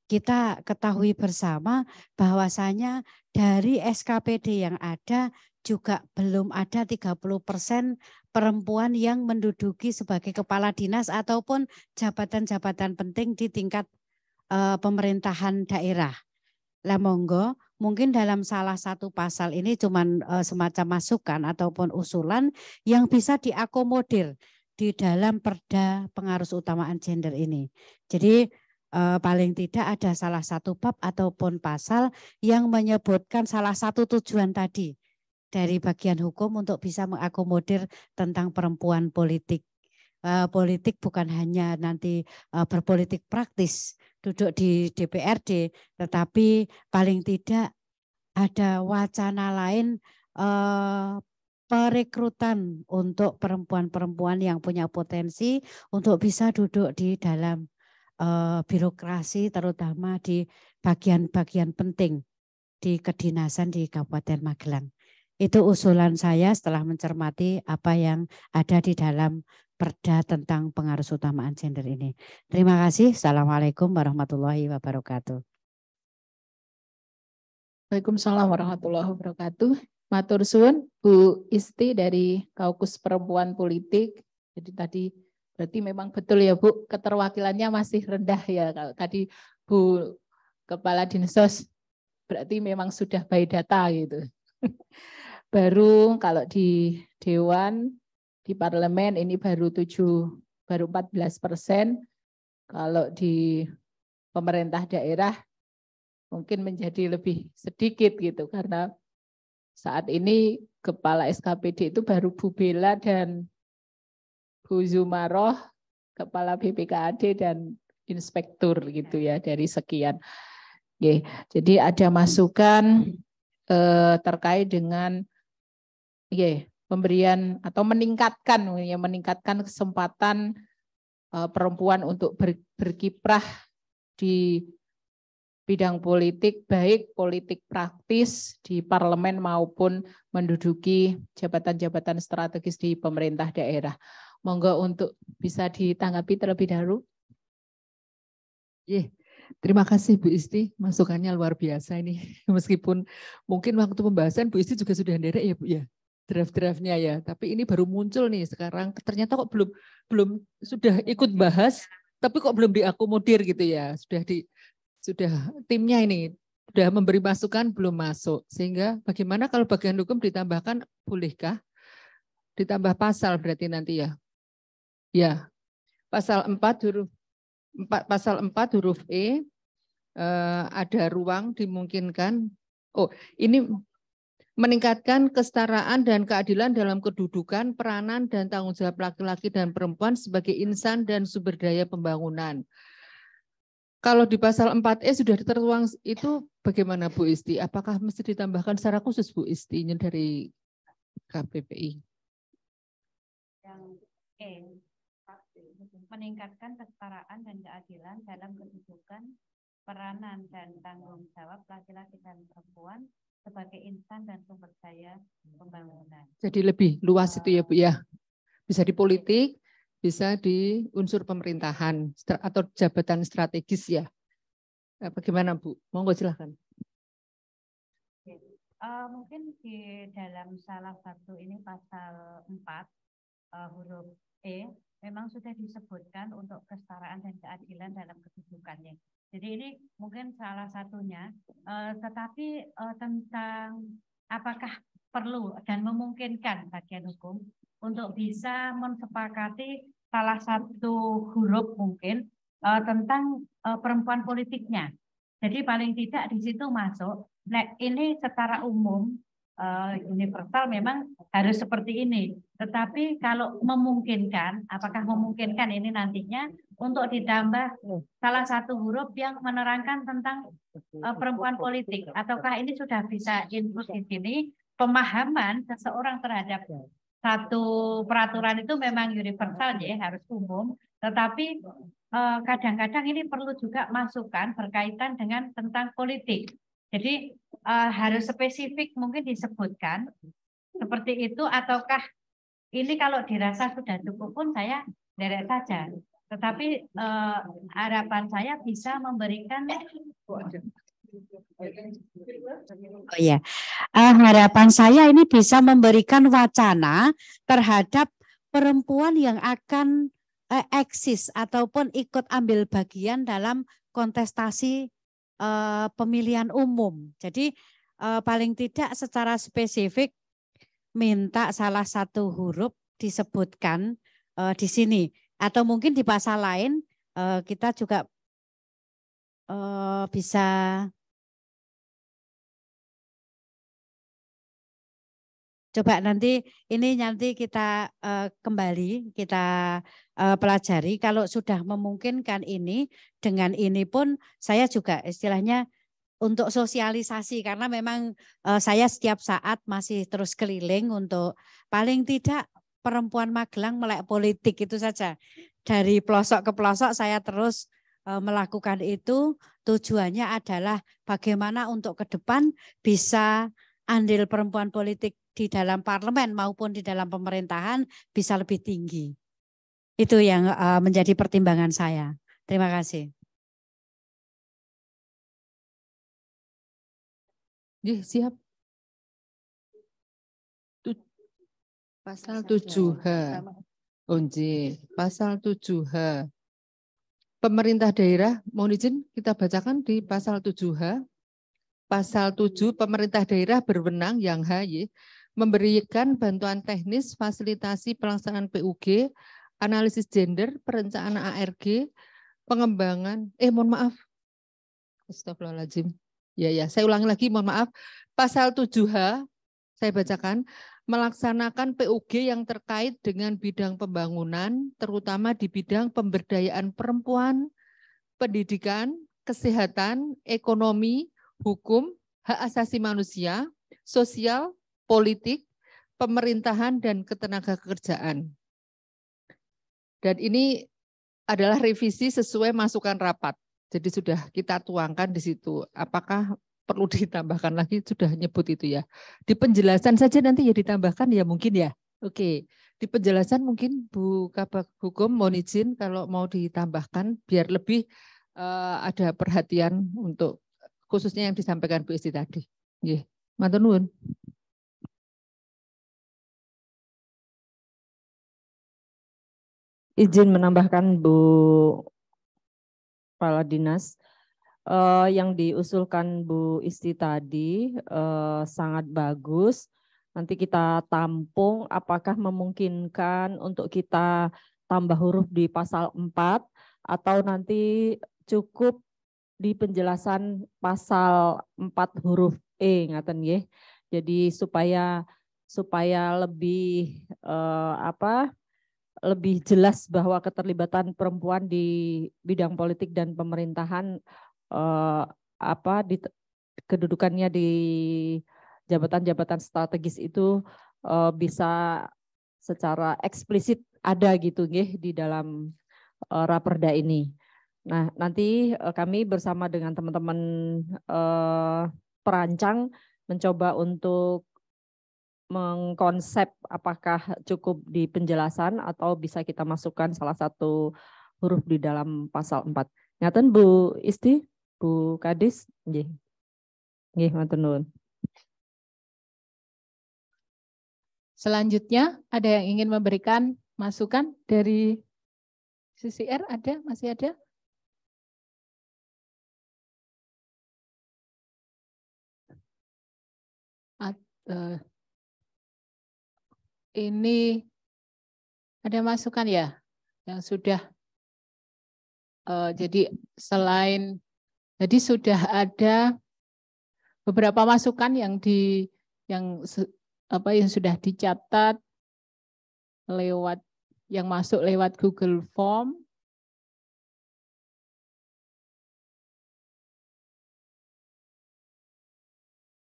kita ketahui bersama bahwasanya dari SKPD yang ada juga belum ada 30% perempuan yang menduduki sebagai kepala dinas ataupun jabatan-jabatan penting di tingkat pemerintahan daerah. Lah monggo, mungkin dalam salah satu pasal ini cuman semacam masukan ataupun usulan yang bisa diakomodir di dalam Perda pengarus utamaan gender ini. Jadi paling tidak ada salah satu bab ataupun pasal yang menyebutkan salah satu tujuan tadi dari bagian hukum untuk bisa mengakomodir tentang perempuan politik. Politik bukan hanya nanti berpolitik praktis duduk di DPRD, tetapi paling tidak ada wacana lain perekrutan untuk perempuan-perempuan yang punya potensi untuk bisa duduk di dalam birokrasi, terutama di bagian-bagian penting di kedinasan di Kabupaten Magelang. Itu usulan saya setelah mencermati apa yang ada di dalam Perda tentang pengaruh utamaan gender ini. Terima kasih. Assalamualaikum warahmatullahi wabarakatuh. Waalaikumsalam warahmatullahi wabarakatuh. Matur suwun Bu Isti dari Kaukus Perempuan Politik. Jadi tadi berarti memang betul ya Bu, keterwakilannya masih rendah ya. Kalau tadi Bu Kepala Dinsos berarti memang sudah by data gitu. Baru kalau di Dewan, di Parlemen ini baru 14%. Kalau di pemerintah daerah mungkin menjadi lebih sedikit gitu, karena saat ini Kepala SKPD itu baru Bu Bella dan Bu Zumaroh, Kepala BPKAD dan Inspektur gitu ya dari sekian. Oke, jadi ada masukan terkait dengan pemberian atau meningkatkan kesempatan perempuan untuk berkiprah di bidang politik, baik politik praktis di parlemen maupun menduduki jabatan-jabatan strategis di pemerintah daerah. Monggo untuk bisa ditanggapi terlebih dahulu. Terima kasih Bu Isti, masukannya luar biasa ini. Meskipun mungkin waktu pembahasan Bu Isti juga sudah nderek ya Bu ya, draft-draftnya ya. Tapi ini baru muncul nih sekarang. Ternyata kok belum sudah ikut bahas, tapi kok belum diakomodir gitu ya. Sudah timnya ini sudah memberi masukan belum masuk. Sehingga bagaimana kalau bagian hukum ditambahkan, bolehkah ditambah pasal berarti nanti ya? Ya, pasal 4 huruf E ada ruang dimungkinkan. Oh, ini meningkatkan kesetaraan dan keadilan dalam kedudukan, peranan dan tanggung jawab laki-laki dan perempuan sebagai insan dan sumber daya pembangunan. Kalau di pasal 4E sudah tertuang itu bagaimana Bu Isti? Apakah mesti ditambahkan secara khusus Bu Isti dari KPPI? Yang meningkatkan kesetaraan dan keadilan dalam kedudukan, peranan dan tanggung jawab laki-laki dan perempuan sebagai insan dan sumber daya pembangunan. Jadi lebih luas itu ya Bu ya. Bisa di politik, bisa di unsur pemerintahan atau jabatan strategis ya. Bagaimana Bu? Monggo silahkan. Mungkin di dalam salah satu ini pasal 4 huruf E memang sudah disebutkan untuk kesetaraan dan keadilan dalam kedudukannya. Jadi ini mungkin salah satunya, tetapi tentang apakah perlu dan memungkinkan bagian hukum untuk bisa mensepakati salah satu huruf mungkin tentang perempuan politiknya. Jadi paling tidak di situ masuk. Nah, ini secara umum universal memang harus seperti ini. Tetapi kalau memungkinkan, apakah memungkinkan ini nantinya untuk ditambah salah satu huruf yang menerangkan tentang perempuan politik, ataukah ini sudah bisa input di sini pemahaman seseorang terhadap satu peraturan itu memang universal ya, harus umum, tetapi kadang-kadang ini perlu juga masukan berkaitan dengan tentang politik. Jadi harus spesifik mungkin disebutkan seperti itu, ataukah ini kalau dirasa sudah cukup pun saya derek saja. Tetapi harapan saya bisa memberikan harapan saya ini bisa memberikan wacana terhadap perempuan yang akan eksis ataupun ikut ambil bagian dalam kontestasi pemilihan umum. Jadi paling tidak secara spesifik minta salah satu huruf disebutkan di sini, atau mungkin di pasal lain kita juga bisa coba nanti kita kembali kita pelajari. Kalau sudah memungkinkan ini, dengan ini pun saya juga istilahnya untuk sosialisasi, karena memang saya setiap saat masih terus keliling untuk paling tidak perempuan Magelang melek politik itu saja. Dari pelosok ke pelosok saya terus melakukan itu. Tujuannya adalah bagaimana untuk ke depan bisa andil perempuan politik di dalam parlemen maupun di dalam pemerintahan bisa lebih tinggi. Itu yang menjadi pertimbangan saya. Terima kasih. Siap. Pasal 7H. Pasal 7H. Pemerintah daerah, mohon izin kita bacakan di pasal 7H. Pasal 7, pemerintah daerah berwenang yang H, memberikan bantuan teknis, fasilitasi pelaksanaan PUG, analisis gender, perencanaan ARG, pengembangan, mohon maaf. Astagfirullahaladzim. Ya, saya ulangi lagi, mohon maaf. Pasal 7H, saya bacakan, melaksanakan PUG yang terkait dengan bidang pembangunan, terutama di bidang pemberdayaan perempuan, pendidikan, kesehatan, ekonomi, hukum, hak asasi manusia, sosial, politik, pemerintahan, dan ketenagakerjaan. Dan ini adalah revisi sesuai masukan rapat. Jadi sudah kita tuangkan di situ. Apakah perlu ditambahkan lagi? Sudah nyebut itu ya. Di penjelasan saja nanti ya ditambahkan ya mungkin ya. Oke. Di penjelasan mungkin Bu Kabag Hukum mohon izin kalau mau ditambahkan biar lebih ada perhatian untuk khususnya yang disampaikan Bu Isti tadi. Nggih. Matur nuwun. Izin menambahkan Bu Kepala Dinas, yang diusulkan Bu Isti tadi sangat bagus. Nanti kita tampung apakah memungkinkan untuk kita tambah huruf di pasal 4 atau nanti cukup di penjelasan pasal 4 huruf E ngaten nggih. Jadi supaya lebih lebih jelas bahwa keterlibatan perempuan di bidang politik dan pemerintahan di kedudukannya di jabatan-jabatan strategis itu bisa secara eksplisit ada gitu nggih di dalam raperda ini. Nah, nanti kami bersama dengan teman-teman perancang mencoba untuk mengkonsep apakah cukup di penjelasan atau bisa kita masukkan salah satu huruf di dalam pasal 4. Ngaten Bu Isti, Bu Kadis, nggih. Nggih, matur nuwun. Selanjutnya ada yang ingin memberikan masukan dari CCR? Ada? Masih ada? Ini ada masukan ya yang sudah jadi sudah ada beberapa masukan yang sudah dicatat yang masuk lewat Google Form.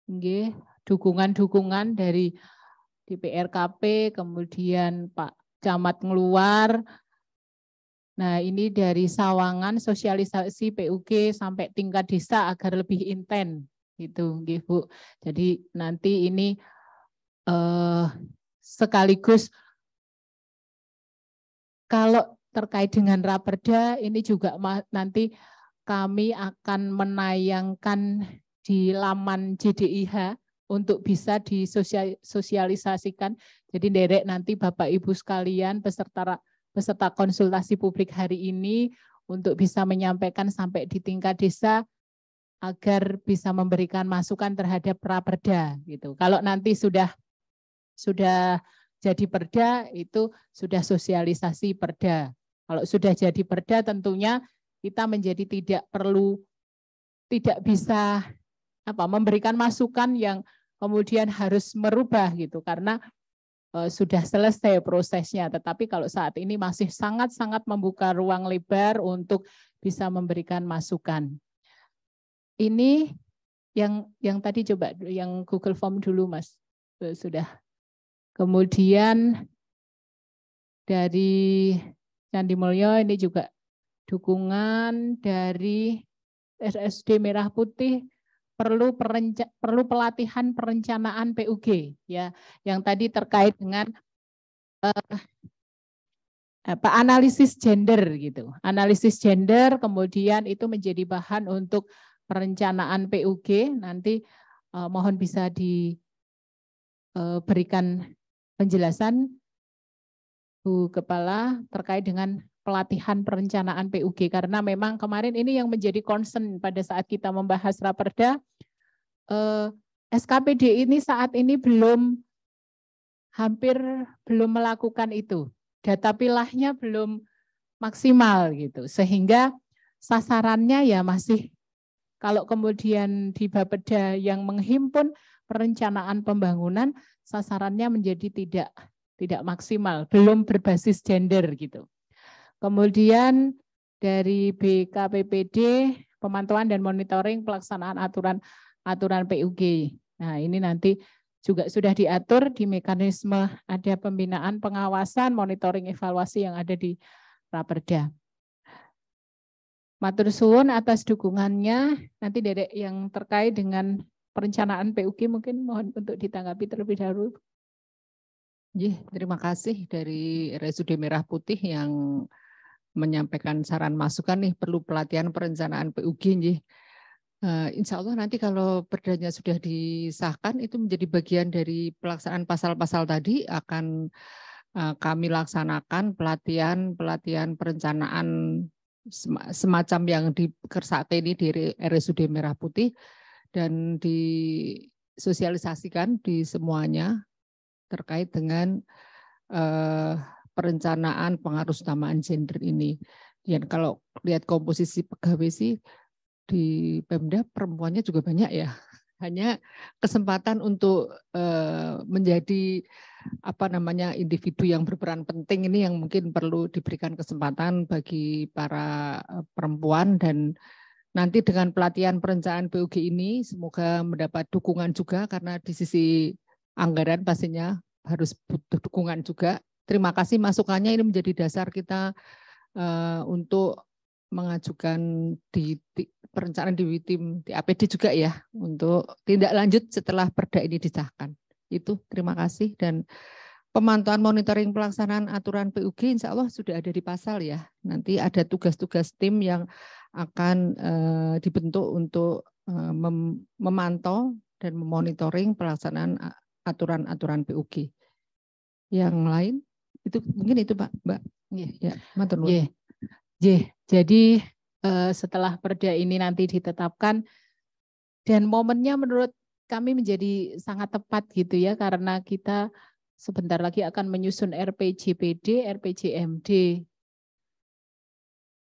Nggih, dukungan-dukungan dari DPRKP, kemudian Pak Camat ngeluar. Nah, ini dari Sawangan sosialisasi PUG sampai tingkat desa agar lebih intens gitu, nggih Bu. Jadi nanti ini sekaligus kalau terkait dengan raperda ini juga nanti kami akan menayangkan di laman JDIH untuk bisa disosialisasikan. Jadi derek nanti Bapak Ibu sekalian peserta konsultasi publik hari ini untuk bisa menyampaikan sampai di tingkat desa agar bisa memberikan masukan terhadap raperda gitu. Kalau nanti sudah jadi perda itu sudah sosialisasi perda. Kalau sudah jadi perda tentunya kita menjadi tidak bisa memberikan masukan yang kemudian harus merubah gitu karena sudah selesai prosesnya. Tetapi kalau saat ini masih sangat-sangat membuka ruang lebar untuk bisa memberikan masukan. Ini yang tadi coba yang Google Form dulu Mas. Sudah. Kemudian dari Candi Mulyo ini juga dukungan dari SSD Merah Putih perlu pelatihan perencanaan PUG ya, yang tadi terkait dengan analisis gender gitu. Analisis gender kemudian itu menjadi bahan untuk perencanaan PUG. Nanti mohon bisa diberikan penjelasan Bu Kepala terkait dengan pelatihan perencanaan PUG, karena memang kemarin ini yang menjadi concern pada saat kita membahas Raperda. SKPD ini saat ini hampir belum melakukan itu. Data pilahnya belum maksimal gitu, sehingga sasarannya ya masih, kalau kemudian di Bapeda yang menghimpun perencanaan pembangunan, sasarannya menjadi tidak maksimal, belum berbasis gender gitu. Kemudian dari BKPPD, pemantauan dan monitoring pelaksanaan aturan PUG. Nah, ini nanti juga sudah diatur di mekanisme ada pembinaan, pengawasan, monitoring, evaluasi yang ada di Raperda. Matur suwun atas dukungannya. Nanti Dedek yang terkait dengan perencanaan PUG mungkin mohon untuk ditanggapi terlebih dahulu. Terima kasih dari RSUD Merah Putih yang menyampaikan saran masukan nih, perlu pelatihan perencanaan PUG. Insya Allah nanti kalau perdanya sudah disahkan itu menjadi bagian dari pelaksanaan pasal-pasal tadi, akan kami laksanakan pelatihan perencanaan semacam yang dikersake ini di RSUD Merah Putih dan disosialisasikan di semuanya terkait dengan perencanaan pengaruh utamaan gender ini. Dan kalau lihat komposisi pegawai sih di Pemda perempuannya juga banyak ya. Hanya kesempatan untuk menjadi individu yang berperan penting ini yang mungkin perlu diberikan kesempatan bagi para perempuan, dan nanti dengan pelatihan perencanaan PUG ini semoga mendapat dukungan juga, karena di sisi anggaran pastinya harus butuh dukungan juga. Terima kasih masukannya, ini menjadi dasar kita untuk mengajukan di perencanaan di tim di APD juga ya, untuk tindak lanjut setelah perda ini disahkan. Itu terima kasih. Dan pemantauan monitoring pelaksanaan aturan PUG insya Allah sudah ada di pasal ya. Nanti ada tugas-tugas tim yang akan dibentuk untuk memantau dan memonitoring pelaksanaan aturan-aturan PUG. Yang lain itu mungkin itu Pak, Mbak. Ya, matur nuwun. Jadi setelah perda ini nanti ditetapkan, dan momennya menurut kami menjadi sangat tepat gitu ya, karena kita sebentar lagi akan menyusun RPJPD,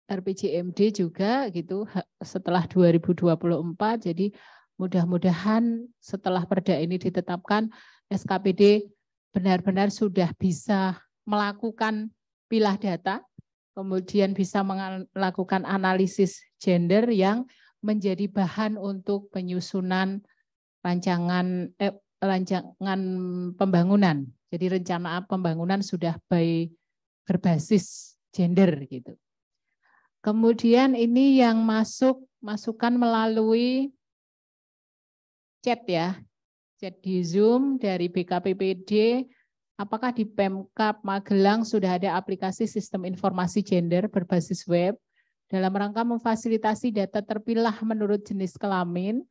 RPJMD juga gitu setelah 2024. Jadi mudah-mudahan setelah perda ini ditetapkan, SKPD benar-benar sudah bisa melakukan pilah data, kemudian bisa melakukan analisis gender yang menjadi bahan untuk penyusunan rancangan pembangunan. Jadi rencana pembangunan sudah berbasis gender gitu. Kemudian ini yang masukan melalui chat ya, chat di Zoom dari BKPPD. Apakah di Pemkab Magelang sudah ada aplikasi sistem informasi gender berbasis web dalam rangka memfasilitasi data terpilah menurut jenis kelamin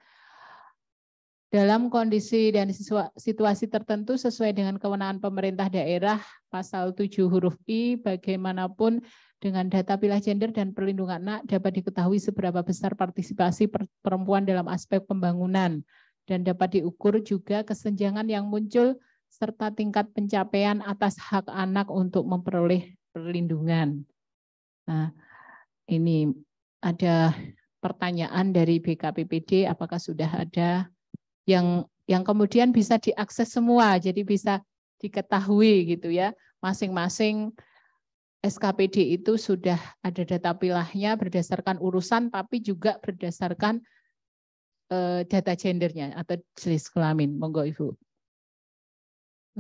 dalam kondisi dan situasi tertentu sesuai dengan kewenangan pemerintah daerah pasal 7 huruf I, bagaimanapun dengan data pilah gender dan perlindungan anak dapat diketahui seberapa besar partisipasi perempuan dalam aspek pembangunan, dan dapat diukur juga kesenjangan yang muncul serta tingkat pencapaian atas hak anak untuk memperoleh perlindungan. Nah, ini ada pertanyaan dari BKPPD, apakah sudah ada yang kemudian bisa diakses semua, jadi bisa diketahui gitu ya, masing-masing SKPD itu sudah ada data pilahnya berdasarkan urusan, tapi juga berdasarkan data gendernya atau jenis kelamin. Monggo Ibu.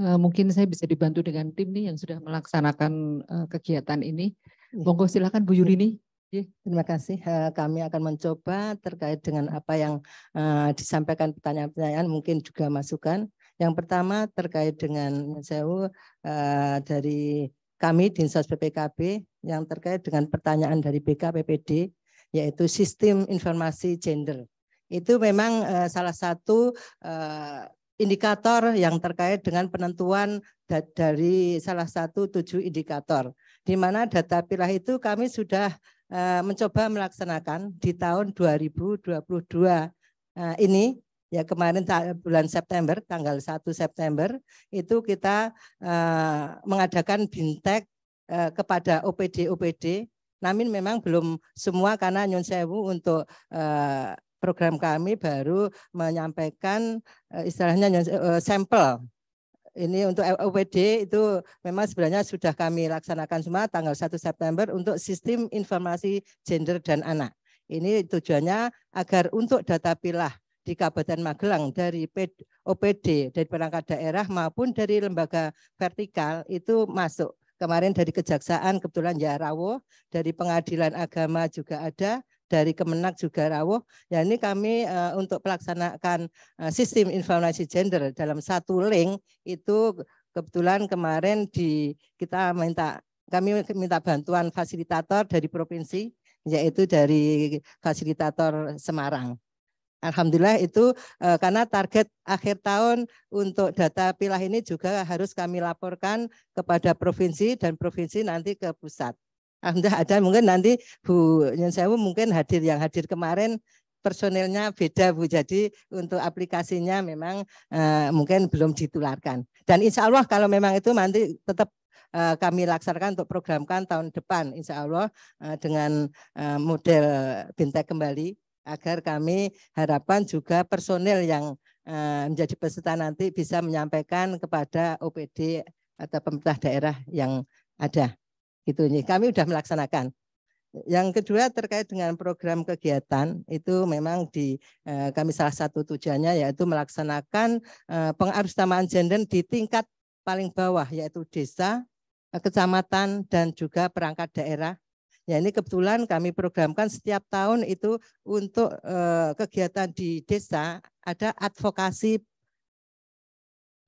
Mungkin saya bisa dibantu dengan tim nih yang sudah melaksanakan kegiatan ini. Monggo silakan Bu Yurini. Terima kasih. Kami akan mencoba terkait dengan apa yang disampaikan pertanyaan-pertanyaan, mungkin juga masukan. Yang pertama terkait dengan dari kami Dinsos PPKB yang terkait dengan pertanyaan dari BKPPD, yaitu sistem informasi gender. Itu memang salah satu indikator yang terkait dengan penentuan dari salah satu 7 indikator, di mana data pilah itu kami sudah mencoba melaksanakan di tahun 2022 ini, ya kemarin bulan September, tanggal 1 September itu kita mengadakan bintek kepada OPD, namun memang belum semua karena nyun sewu untuk program kami baru menyampaikan istilahnya sampel. Ini untuk OPD itu memang sebenarnya sudah kami laksanakan semua tanggal 1 September untuk sistem informasi gender dan anak. Ini tujuannya agar untuk data pilah di Kabupaten Magelang dari OPD, dari perangkat daerah maupun dari lembaga vertikal itu masuk. Kemarin dari Kejaksaan kebetulan ya rawuh, dari Pengadilan Agama juga ada, dari Kemenak juga rawuh. Ya ini kami untuk pelaksanaan sistem informasi gender dalam satu link itu kebetulan kemarin kami minta bantuan fasilitator dari provinsi, yaitu dari fasilitator Semarang. Alhamdulillah itu karena target akhir tahun untuk data pilah ini juga harus kami laporkan kepada provinsi dan provinsi nanti ke pusat. Alhamdulillah ada, mungkin nanti Bu Nyun Sewu mungkin yang hadir kemarin personilnya beda Bu, jadi untuk aplikasinya memang mungkin belum ditularkan. Dan insya Allah kalau memang itu nanti tetap kami laksanakan untuk programkan tahun depan insya Allah dengan model bintek kembali, agar kami harapkan juga personil yang menjadi peserta nanti bisa menyampaikan kepada OPD atau pemerintah daerah yang ada. Gitu nih, kami sudah melaksanakan. Yang kedua terkait dengan program kegiatan itu memang kami salah satu tujuannya yaitu melaksanakan pengarusutamaan gender di tingkat paling bawah, yaitu desa, kecamatan dan juga perangkat daerah. Ya ini kebetulan kami programkan setiap tahun itu untuk kegiatan di desa ada advokasi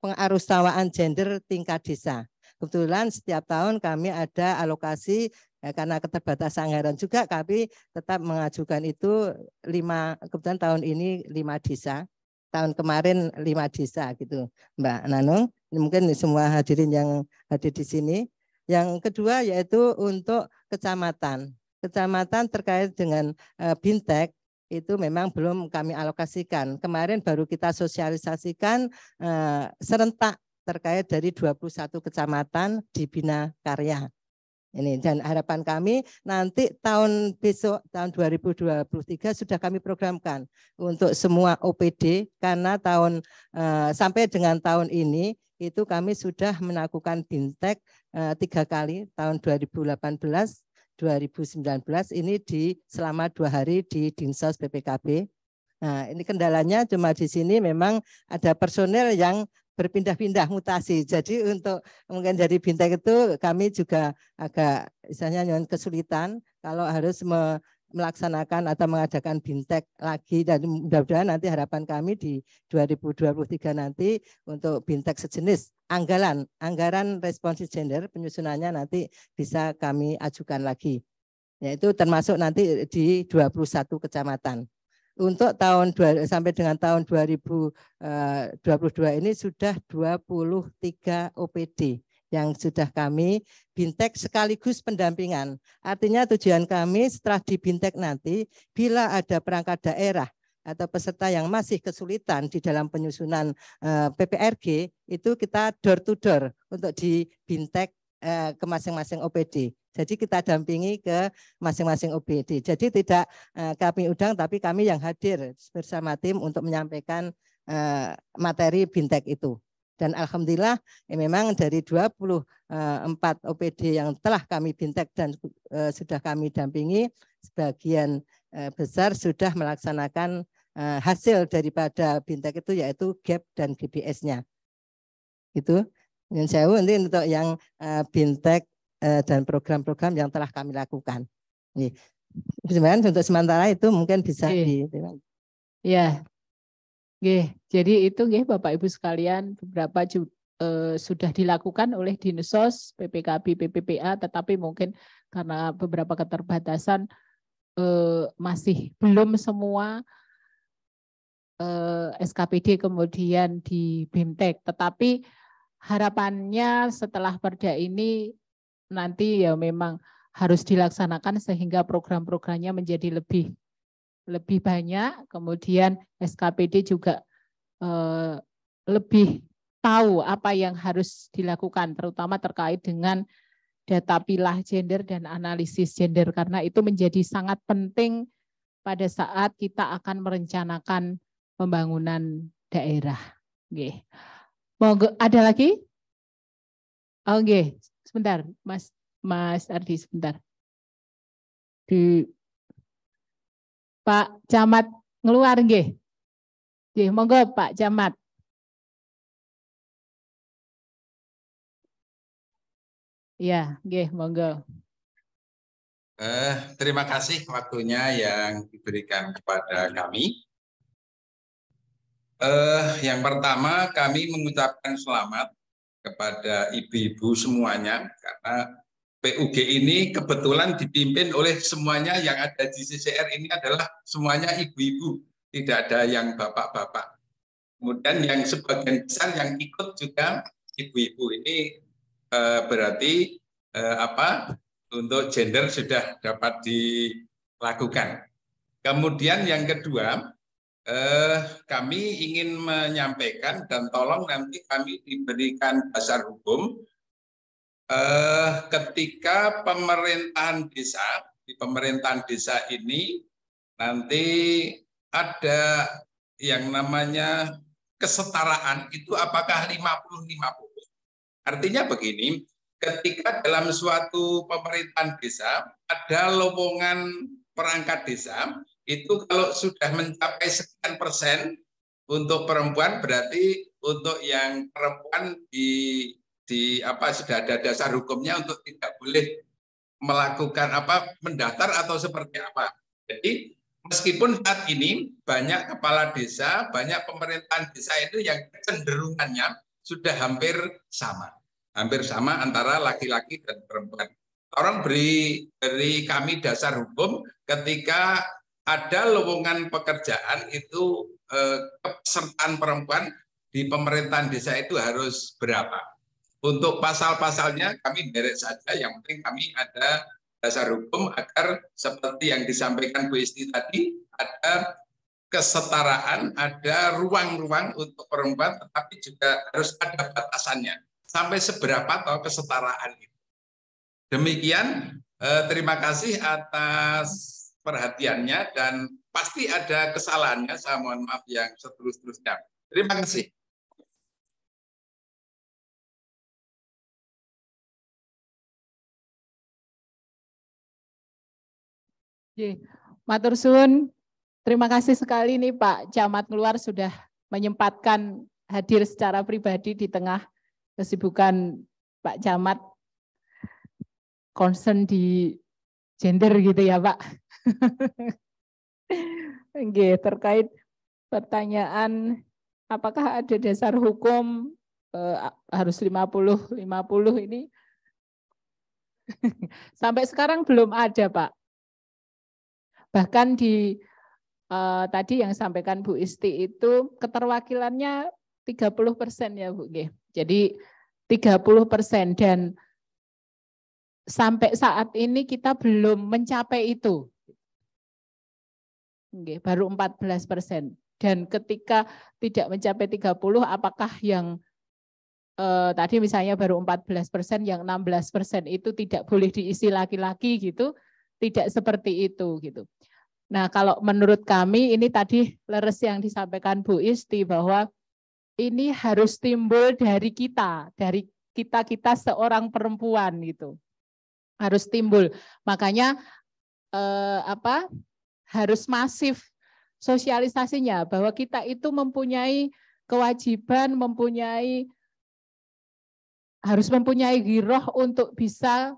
pengarusutamaan gender tingkat desa. Kebetulan setiap tahun kami ada alokasi karena keterbatasan anggaran juga kami tetap mengajukan itu 5, kebetulan tahun ini 5 desa. Tahun kemarin 5 desa gitu Mbak Nanung. Mungkin semua hadirin yang hadir di sini. Yang kedua yaitu untuk kecamatan. Kecamatan terkait dengan bintek itu memang belum kami alokasikan. Kemarin baru kita sosialisasikan serentak terkait dari 21 kecamatan di Bina Karya. Ini dan harapan kami nanti tahun besok tahun 2023 sudah kami programkan untuk semua OPD, karena sampai dengan tahun ini itu kami sudah melakukan bintek 3 kali, tahun 2018, 2019 ini selama 2 hari di Dinsos PPKB. Nah, ini kendalanya cuma di sini memang ada personel yang berpindah-pindah mutasi. Jadi untuk mungkin dari bintek itu kami juga agak misalnya kesulitan kalau harus melaksanakan atau mengadakan bintek lagi, dan mudah-mudahan nanti harapan kami di 2023 nanti untuk bintek sejenis anggaran responsif gender penyusunannya nanti bisa kami ajukan lagi. Yaitu termasuk nanti di 21 kecamatan. Untuk sampai dengan tahun 2022 ini sudah 23 OPD yang sudah kami bintek sekaligus pendampingan. Artinya tujuan kami setelah di bintek nanti, bila ada perangkat daerah atau peserta yang masih kesulitan di dalam penyusunan PPRG, itu kita door to door untuk di bintek ke masing-masing OPD. Jadi kita dampingi ke masing-masing OPD. Jadi tidak kami undang, tapi kami yang hadir bersama tim untuk menyampaikan materi bintek itu. Dan alhamdulillah memang dari 24 OPD yang telah kami bintek dan sudah kami dampingi, sebagian besar sudah melaksanakan hasil daripada bintek itu, yaitu GAP dan GPS-nya. Itu yang saya nanti untuk yang bintek dan program-program yang telah kami lakukan. Sebenarnya untuk sementara itu mungkin bisa Ya. Jadi itu Bapak Ibu sekalian, beberapa sudah dilakukan oleh Dinsos, PPKB, PPPA, tetapi mungkin karena beberapa keterbatasan masih belum semua SKPD kemudian di BIMTEK. Tetapi harapannya setelah Perda ini nanti ya memang harus dilaksanakan sehingga program-programnya menjadi lebih banyak, kemudian SKPD juga lebih tahu apa yang harus dilakukan, terutama terkait dengan data pilah gender dan analisis gender, karena itu menjadi sangat penting pada saat kita akan merencanakan pembangunan daerah. Ada lagi? Oke, sebentar, Mas Ardi, sebentar. Pak Camat ngeluar nggih. Nggih, monggo Pak Camat. Ya, nggih, monggo. Terima kasih waktunya yang diberikan kepada kami. Yang pertama kami mengucapkan selamat kepada ibu-ibu semuanya karena PUG ini kebetulan dipimpin oleh semuanya yang ada di CCR ini adalah semuanya ibu-ibu, tidak ada yang bapak-bapak. Kemudian yang sebagian besar yang ikut juga ibu-ibu. Ini berarti untuk gender sudah dapat dilakukan. Kemudian yang kedua, kami ingin menyampaikan dan tolong nanti kami diberikan dasar hukum ketika pemerintahan desa, di pemerintahan desa ini nanti ada yang namanya kesetaraan itu apakah 50-50. Artinya begini, ketika dalam suatu pemerintahan desa ada lowongan perangkat desa, itu kalau sudah mencapai sekian persen untuk perempuan, berarti untuk yang perempuan sudah ada dasar hukumnya untuk tidak boleh melakukan mendaftar atau seperti apa. Jadi meskipun saat ini banyak kepala desa, banyak pemerintahan desa itu yang kecenderungannya sudah hampir sama antara laki-laki dan perempuan. Tolong beri kami dasar hukum ketika ada lowongan pekerjaan itu kepesertaan perempuan di pemerintahan desa itu harus berapa. Untuk pasal-pasalnya kami derek saja, yang penting kami ada dasar hukum agar seperti yang disampaikan Bu Isti tadi, ada kesetaraan, ada ruang-ruang untuk perempuan, tetapi juga harus ada batasannya. Sampai seberapa atau kesetaraan itu. Demikian, terima kasih atas perhatiannya dan pasti ada kesalahannya, saya mohon maaf yang seterus-terusnya. Terima kasih. Matur suwun. Terima kasih sekali nih Pak Camat Keluar sudah menyempatkan hadir secara pribadi di tengah kesibukan Pak Camat concern di gender gitu ya Pak. Terkait pertanyaan apakah ada dasar hukum harus 50-50 ini sampai sekarang belum ada Pak. Bahkan di tadi yang sampaikan Bu Isti itu keterwakilannya 30% ya Bu. Jadi 30% dan sampai saat ini kita belum mencapai itu. Baru 14%. Dan ketika tidak mencapai 30, apakah yang tadi misalnya baru 14%, yang 16% itu tidak boleh diisi laki-laki gitu? Tidak seperti itu gitu. Nah, kalau menurut kami ini tadi leres yang disampaikan Bu Isti bahwa ini harus timbul dari kita seorang perempuan gitu. Harus timbul. Makanya harus masif sosialisasinya bahwa kita itu mempunyai kewajiban, harus mempunyai giroh untuk bisa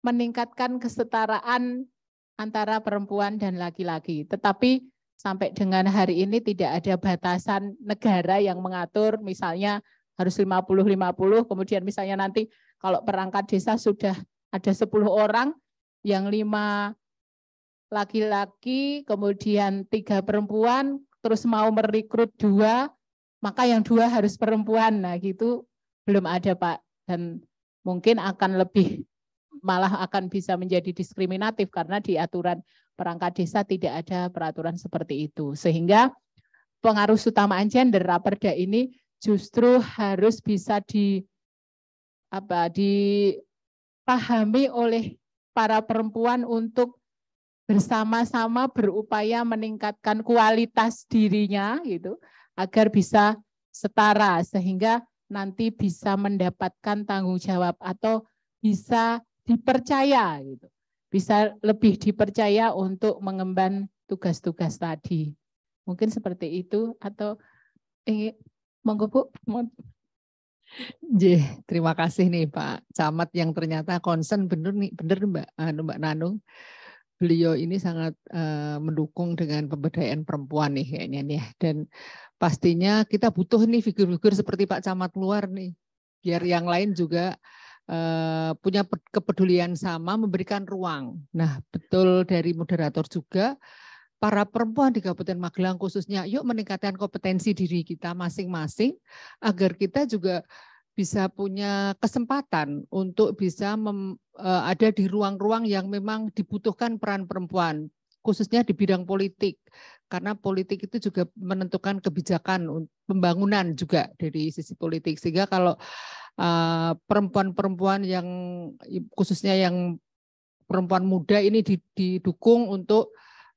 meningkatkan kesetaraan antara perempuan dan laki-laki. Tetapi sampai dengan hari ini tidak ada batasan negara yang mengatur, misalnya harus 50-50, kemudian misalnya nanti kalau perangkat desa sudah ada 10 orang, yang 5 laki-laki, kemudian 3 perempuan, terus mau merekrut 2, maka yang 2 harus perempuan. Nah gitu belum ada Pak, dan mungkin akan lebih, malah akan bisa menjadi diskriminatif karena di aturan perangkat desa tidak ada peraturan seperti itu. Sehingga pengaruh utamaan gender Raperda ini justru harus bisa dipahami oleh para perempuan untuk bersama-sama berupaya meningkatkan kualitas dirinya gitu agar bisa setara, sehingga nanti bisa mendapatkan tanggung jawab atau bisa dipercaya gitu. Bisa lebih dipercaya untuk mengemban tugas-tugas tadi. Mungkin seperti itu, atau monggo Bu. Terima kasih nih Pak Camat yang ternyata concern bener Mbak Nanung. Beliau ini sangat mendukung dengan pemberdayaan perempuan nih kayaknya nih. Dan pastinya kita butuh nih figur-figur seperti Pak Camat luar nih, biar yang lain juga punya kepedulian sama, memberikan ruang. Nah, betul dari moderator juga, para perempuan di Kabupaten Magelang khususnya, yuk meningkatkan kompetensi diri kita masing-masing, agar kita juga bisa punya kesempatan untuk bisa ada di ruang-ruang yang memang dibutuhkan peran perempuan, khususnya di bidang politik. Karena politik itu juga menentukan kebijakan pembangunan juga dari sisi politik. Sehingga kalau perempuan-perempuan yang khususnya yang perempuan muda ini didukung untuk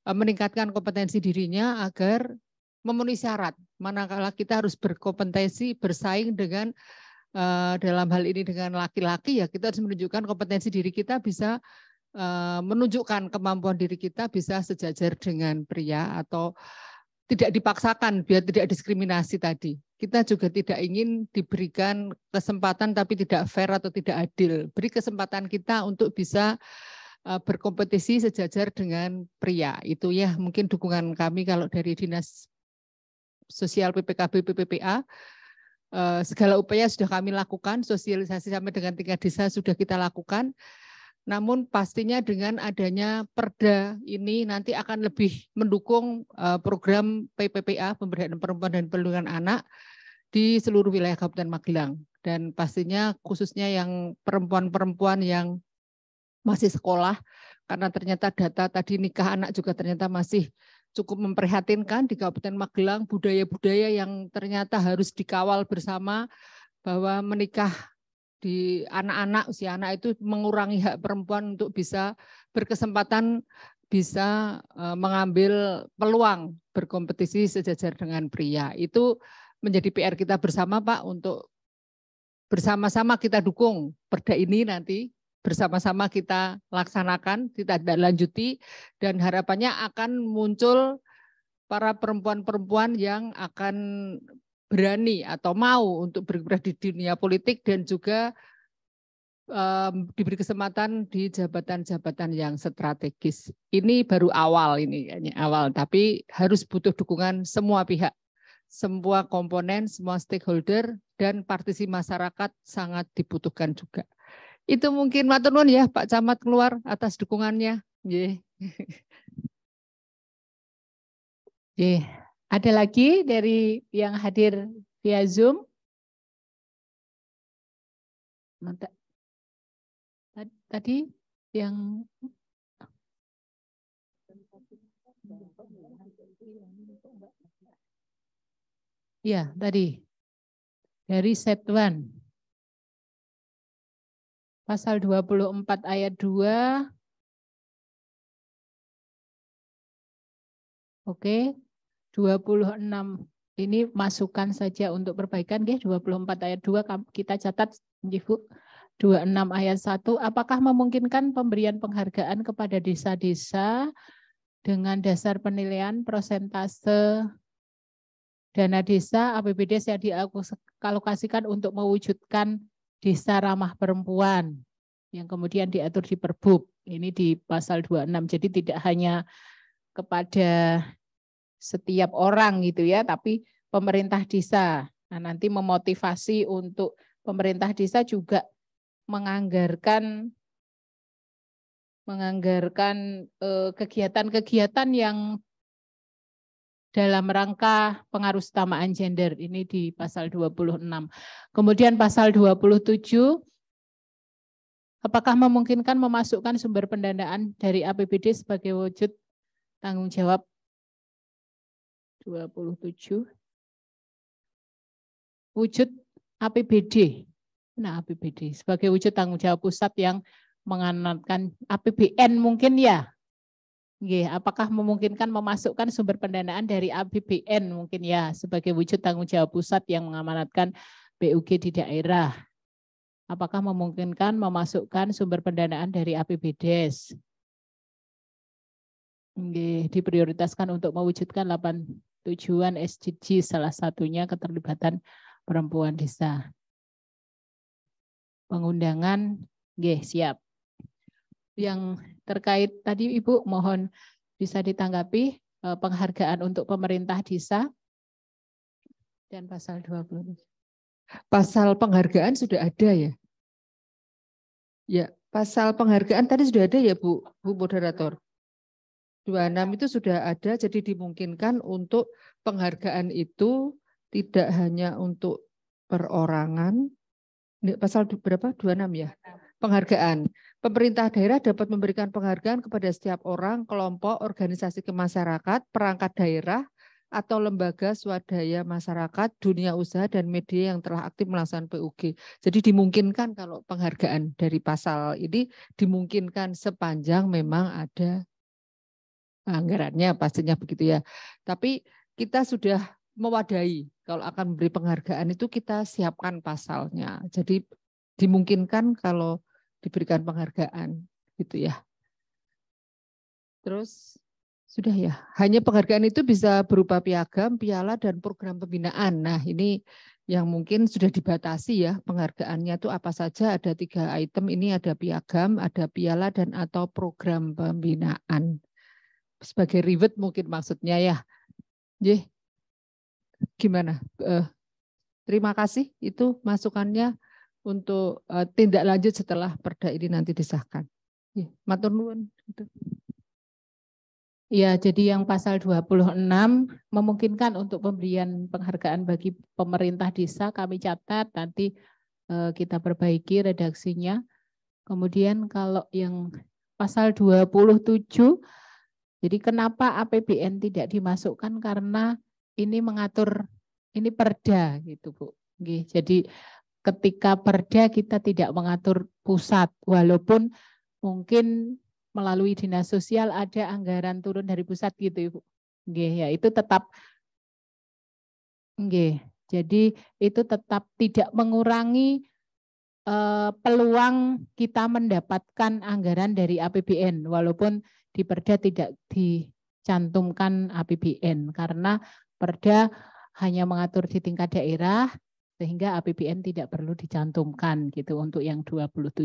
meningkatkan kompetensi dirinya agar memenuhi syarat. Manakala kita harus berkompetensi bersaing dengan dalam hal ini dengan laki-laki, ya kita harus menunjukkan kompetensi diri kita bisa menunjukkan kemampuan diri kita bisa sejajar dengan pria atau tidak dipaksakan biar tidak diskriminasi tadi. Kita juga tidak ingin diberikan kesempatan tapi tidak fair atau tidak adil. Beri kesempatan kita untuk bisa berkompetisi sejajar dengan pria. Itu ya mungkin dukungan kami kalau dari Dinas Sosial PPKB PPPA. Segala upaya sudah kami lakukan, sosialisasi sampai dengan tingkat desa sudah kita lakukan. Namun pastinya dengan adanya Perda ini nanti akan lebih mendukung program PPPA, Pemberdayaan Perempuan dan Perlindungan Anak di seluruh wilayah Kabupaten Magelang. Dan pastinya khususnya yang perempuan-perempuan yang masih sekolah, karena ternyata data tadi nikah anak juga ternyata masih cukup memprihatinkan di Kabupaten Magelang, budaya-budaya yang ternyata harus dikawal bersama, bahwa menikah di anak-anak, usia anak itu mengurangi hak perempuan untuk bisa berkesempatan bisa mengambil peluang berkompetisi sejajar dengan pria. Itu menjadi PR kita bersama Pak, untuk bersama-sama kita dukung Perda ini nanti, bersama-sama kita laksanakan, kita lanjuti, dan harapannya akan muncul para perempuan-perempuan yang akan berani atau mau untuk berkiprah di dunia politik dan juga diberi kesempatan di jabatan-jabatan yang strategis. Ini baru awal, ini kayaknya awal, tapi harus butuh dukungan semua pihak, semua komponen, semua stakeholder, dan partisi masyarakat sangat dibutuhkan juga. Itu mungkin matur nuwun ya Pak Camat keluar atas dukungannya. Ada lagi dari yang hadir via Zoom? Tadi yang ya tadi dari Setwan pasal 24 ayat 2. Oke. 26 ini masukan saja untuk perbaikan ya, 24 ayat 2 kita catat Bu. 26 ayat 1, apakah memungkinkan pemberian penghargaan kepada desa-desa dengan dasar penilaian persentase dana desa APBD yang dialokasikan untuk mewujudkan desa ramah perempuan yang kemudian diatur di Perbub. Ini di pasal 26. Jadi tidak hanya kepada setiap orang gitu ya, tapi pemerintah desa. Nah, nanti memotivasi untuk pemerintah desa juga menganggarkan kegiatan-kegiatan yang dalam rangka pengarusutamaan gender. Ini di pasal 26. Kemudian pasal 27, apakah memungkinkan memasukkan sumber pendanaan dari APBD sebagai wujud tanggung jawab? 27. Wujud APBD. Nah, APBD sebagai wujud tanggung jawab pusat yang mengamanatkan APBN mungkin ya. Apakah memungkinkan memasukkan sumber pendanaan dari APBN mungkin ya sebagai wujud tanggung jawab pusat yang mengamanatkan BUG di daerah. Apakah memungkinkan memasukkan sumber pendanaan dari APBDes? Diprioritaskan untuk mewujudkan 8 tujuan SDG, salah satunya keterlibatan perempuan desa. Pengundangan, siap. Yang terkait tadi Ibu mohon bisa ditanggapi penghargaan untuk pemerintah desa dan pasal 20. Pasal penghargaan sudah ada ya? Ya, pasal penghargaan tadi sudah ada ya Bu Moderator? 26 itu sudah ada, jadi dimungkinkan untuk penghargaan itu tidak hanya untuk perorangan. Pasal berapa? 26 ya? Penghargaan. Pemerintah daerah dapat memberikan penghargaan kepada setiap orang, kelompok, organisasi kemasyarakat, perangkat daerah, atau lembaga swadaya masyarakat, dunia usaha, dan media yang telah aktif melaksanakan PUG. Jadi dimungkinkan kalau penghargaan dari pasal ini dimungkinkan sepanjang memang ada anggarannya, pastinya begitu ya. Tapi kita sudah mewadahi kalau akan memberi penghargaan itu kita siapkan pasalnya. Jadi dimungkinkan kalau diberikan penghargaan gitu ya. Terus sudah ya. Hanya penghargaan itu bisa berupa piagam, piala, dan program pembinaan. Nah ini yang mungkin sudah dibatasi ya penghargaannya itu apa saja. Ada 3 item ini, ada piagam, ada piala, dan atau program pembinaan. Sebagai reward mungkin maksudnya ya. Gimana? Terima kasih itu masukannya untuk tindak lanjut setelah perda ini nanti disahkan. Matur nuwun. Ya, jadi yang pasal 26 memungkinkan untuk pemberian penghargaan bagi pemerintah desa, kami catat nanti kita perbaiki redaksinya. Kemudian kalau yang pasal 27, jadi kenapa APBN tidak dimasukkan karena ini mengatur, ini perda gitu Bu. Jadi ketika perda kita tidak mengatur pusat, walaupun mungkin melalui dinas sosial ada anggaran turun dari pusat gitu Ibu. Ya itu tetap, jadi itu tetap tidak mengurangi peluang kita mendapatkan anggaran dari APBN, walaupun di perda tidak dicantumkan APBN karena perda hanya mengatur di tingkat daerah sehingga APBN tidak perlu dicantumkan gitu untuk yang 27.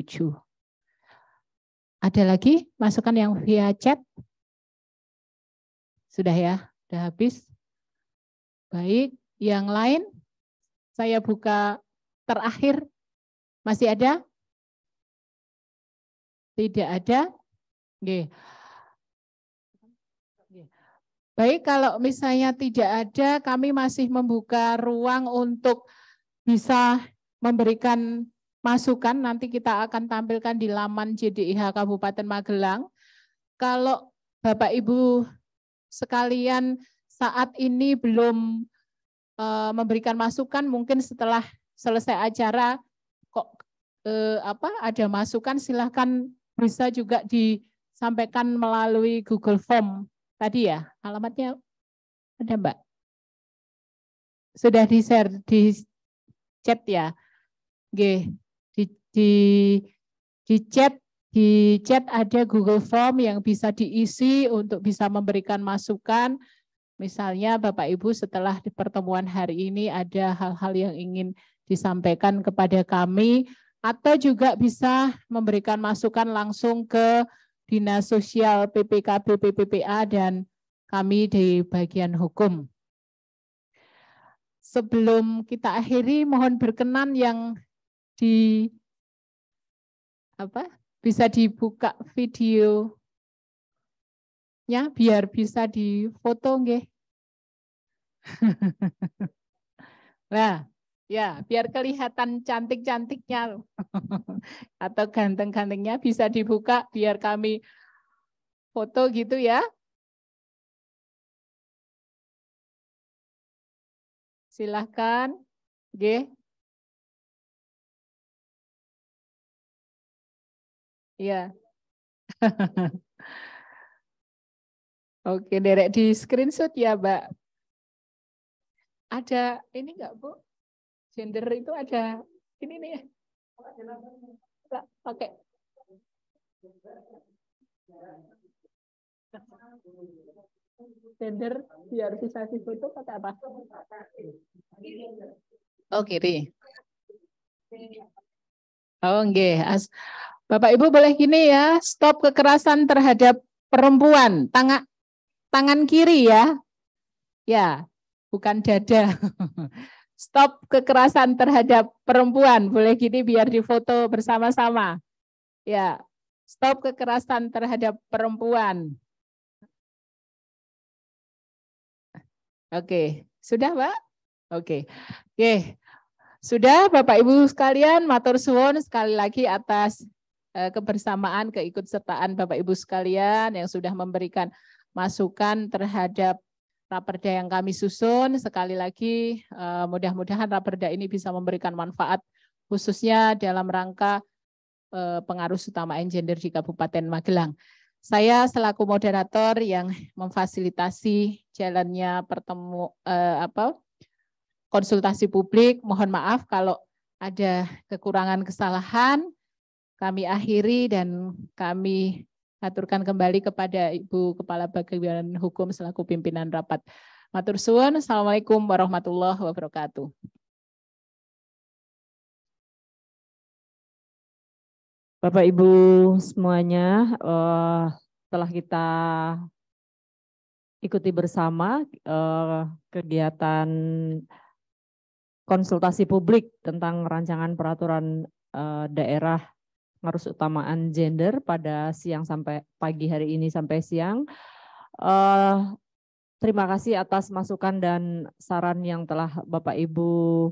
Ada lagi masukan yang via chat? Sudah ya, sudah habis. Baik, yang lain saya buka terakhir. Masih ada? Tidak ada? Baik, kalau misalnya tidak ada, kami masih membuka ruang untuk bisa memberikan masukan. Nanti kita akan tampilkan di laman JDIH Kabupaten Magelang. Kalau Bapak Ibu sekalian saat ini belum memberikan masukan, mungkin setelah selesai acara kok ada masukan, silahkan bisa juga disampaikan melalui Google Form. Tadi ya, alamatnya ada Mbak? Sudah di-share di chat ya? Di chat ada Google Form yang bisa diisi untuk bisa memberikan masukan. Misalnya Bapak Ibu setelah di pertemuan hari ini ada hal-hal yang ingin disampaikan kepada kami, atau juga bisa memberikan masukan langsung ke Dinas Sosial PPKB, PPPA, dan kami di bagian hukum. Sebelum kita akhiri, mohon berkenan yang bisa dibuka videonya biar bisa difoto nggih. Nah, ya biar kelihatan cantik-cantiknya atau ganteng-gantengnya bisa dibuka biar kami foto gitu ya. Silahkan. Nggih. Iya. Oke, derek di screenshot ya, Mbak. Ada ini enggak, Bu? Gender itu ada ini nih. Enggak, pakai. Gender biar bisa difoto pakai apa? Oh, kiri. Oh, nggih. Bapak Ibu boleh gini ya, stop kekerasan terhadap perempuan. Tangan kiri ya. Ya, bukan dada. Stop kekerasan terhadap perempuan. Boleh gini biar difoto bersama-sama. Ya, stop kekerasan terhadap perempuan. Oke, sudah, Pak? Oke. Oke. Sudah Bapak Ibu sekalian, matur suwun sekali lagi atas kebersamaan, keikutsertaan Bapak Ibu sekalian yang sudah memberikan masukan terhadap raperda yang kami susun. Sekali lagi mudah-mudahan raperda ini bisa memberikan manfaat khususnya dalam rangka pengarus utama gender di Kabupaten Magelang. Saya selaku moderator yang memfasilitasi jalannya konsultasi publik, mohon maaf kalau ada kekurangan kesalahan. Kami akhiri dan kami aturkan kembali kepada Ibu Kepala Bagian Hukum selaku pimpinan rapat. Matur suwun. Assalamualaikum warahmatullahi wabarakatuh. Bapak Ibu semuanya, telah kita ikuti bersama kegiatan konsultasi publik tentang rancangan peraturan daerah pengarus utamaan gender pada siang sampai pagi hari ini sampai siang. Terima kasih atas masukan dan saran yang telah Bapak Ibu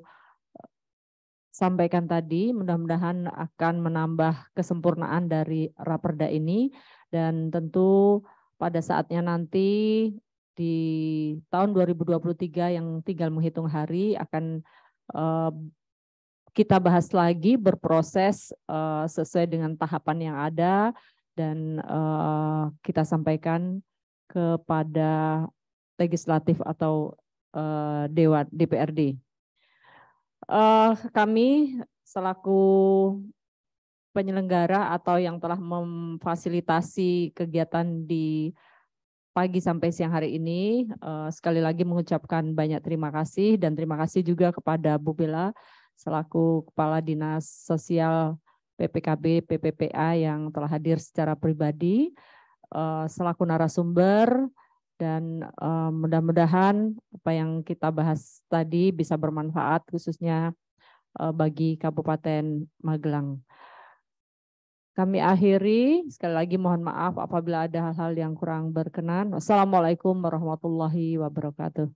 sampaikan tadi. Mudah-mudahan akan menambah kesempurnaan dari raperda ini dan tentu pada saatnya nanti di tahun 2023 yang tinggal menghitung hari akan kita bahas lagi, berproses sesuai dengan tahapan yang ada dan kita sampaikan kepada legislatif atau Dewan DPRD. Kami selaku penyelenggara atau yang telah memfasilitasi kegiatan di pagi sampai siang hari ini, sekali lagi mengucapkan banyak terima kasih dan terima kasih juga kepada Bu Bella selaku Kepala Dinas Sosial PPKB PPPA yang telah hadir secara pribadi, selaku narasumber, dan mudah-mudahan apa yang kita bahas tadi bisa bermanfaat khususnya bagi Kabupaten Magelang. Kami akhiri, sekali lagi mohon maaf apabila ada hal-hal yang kurang berkenan. Wassalamualaikum warahmatullahi wabarakatuh.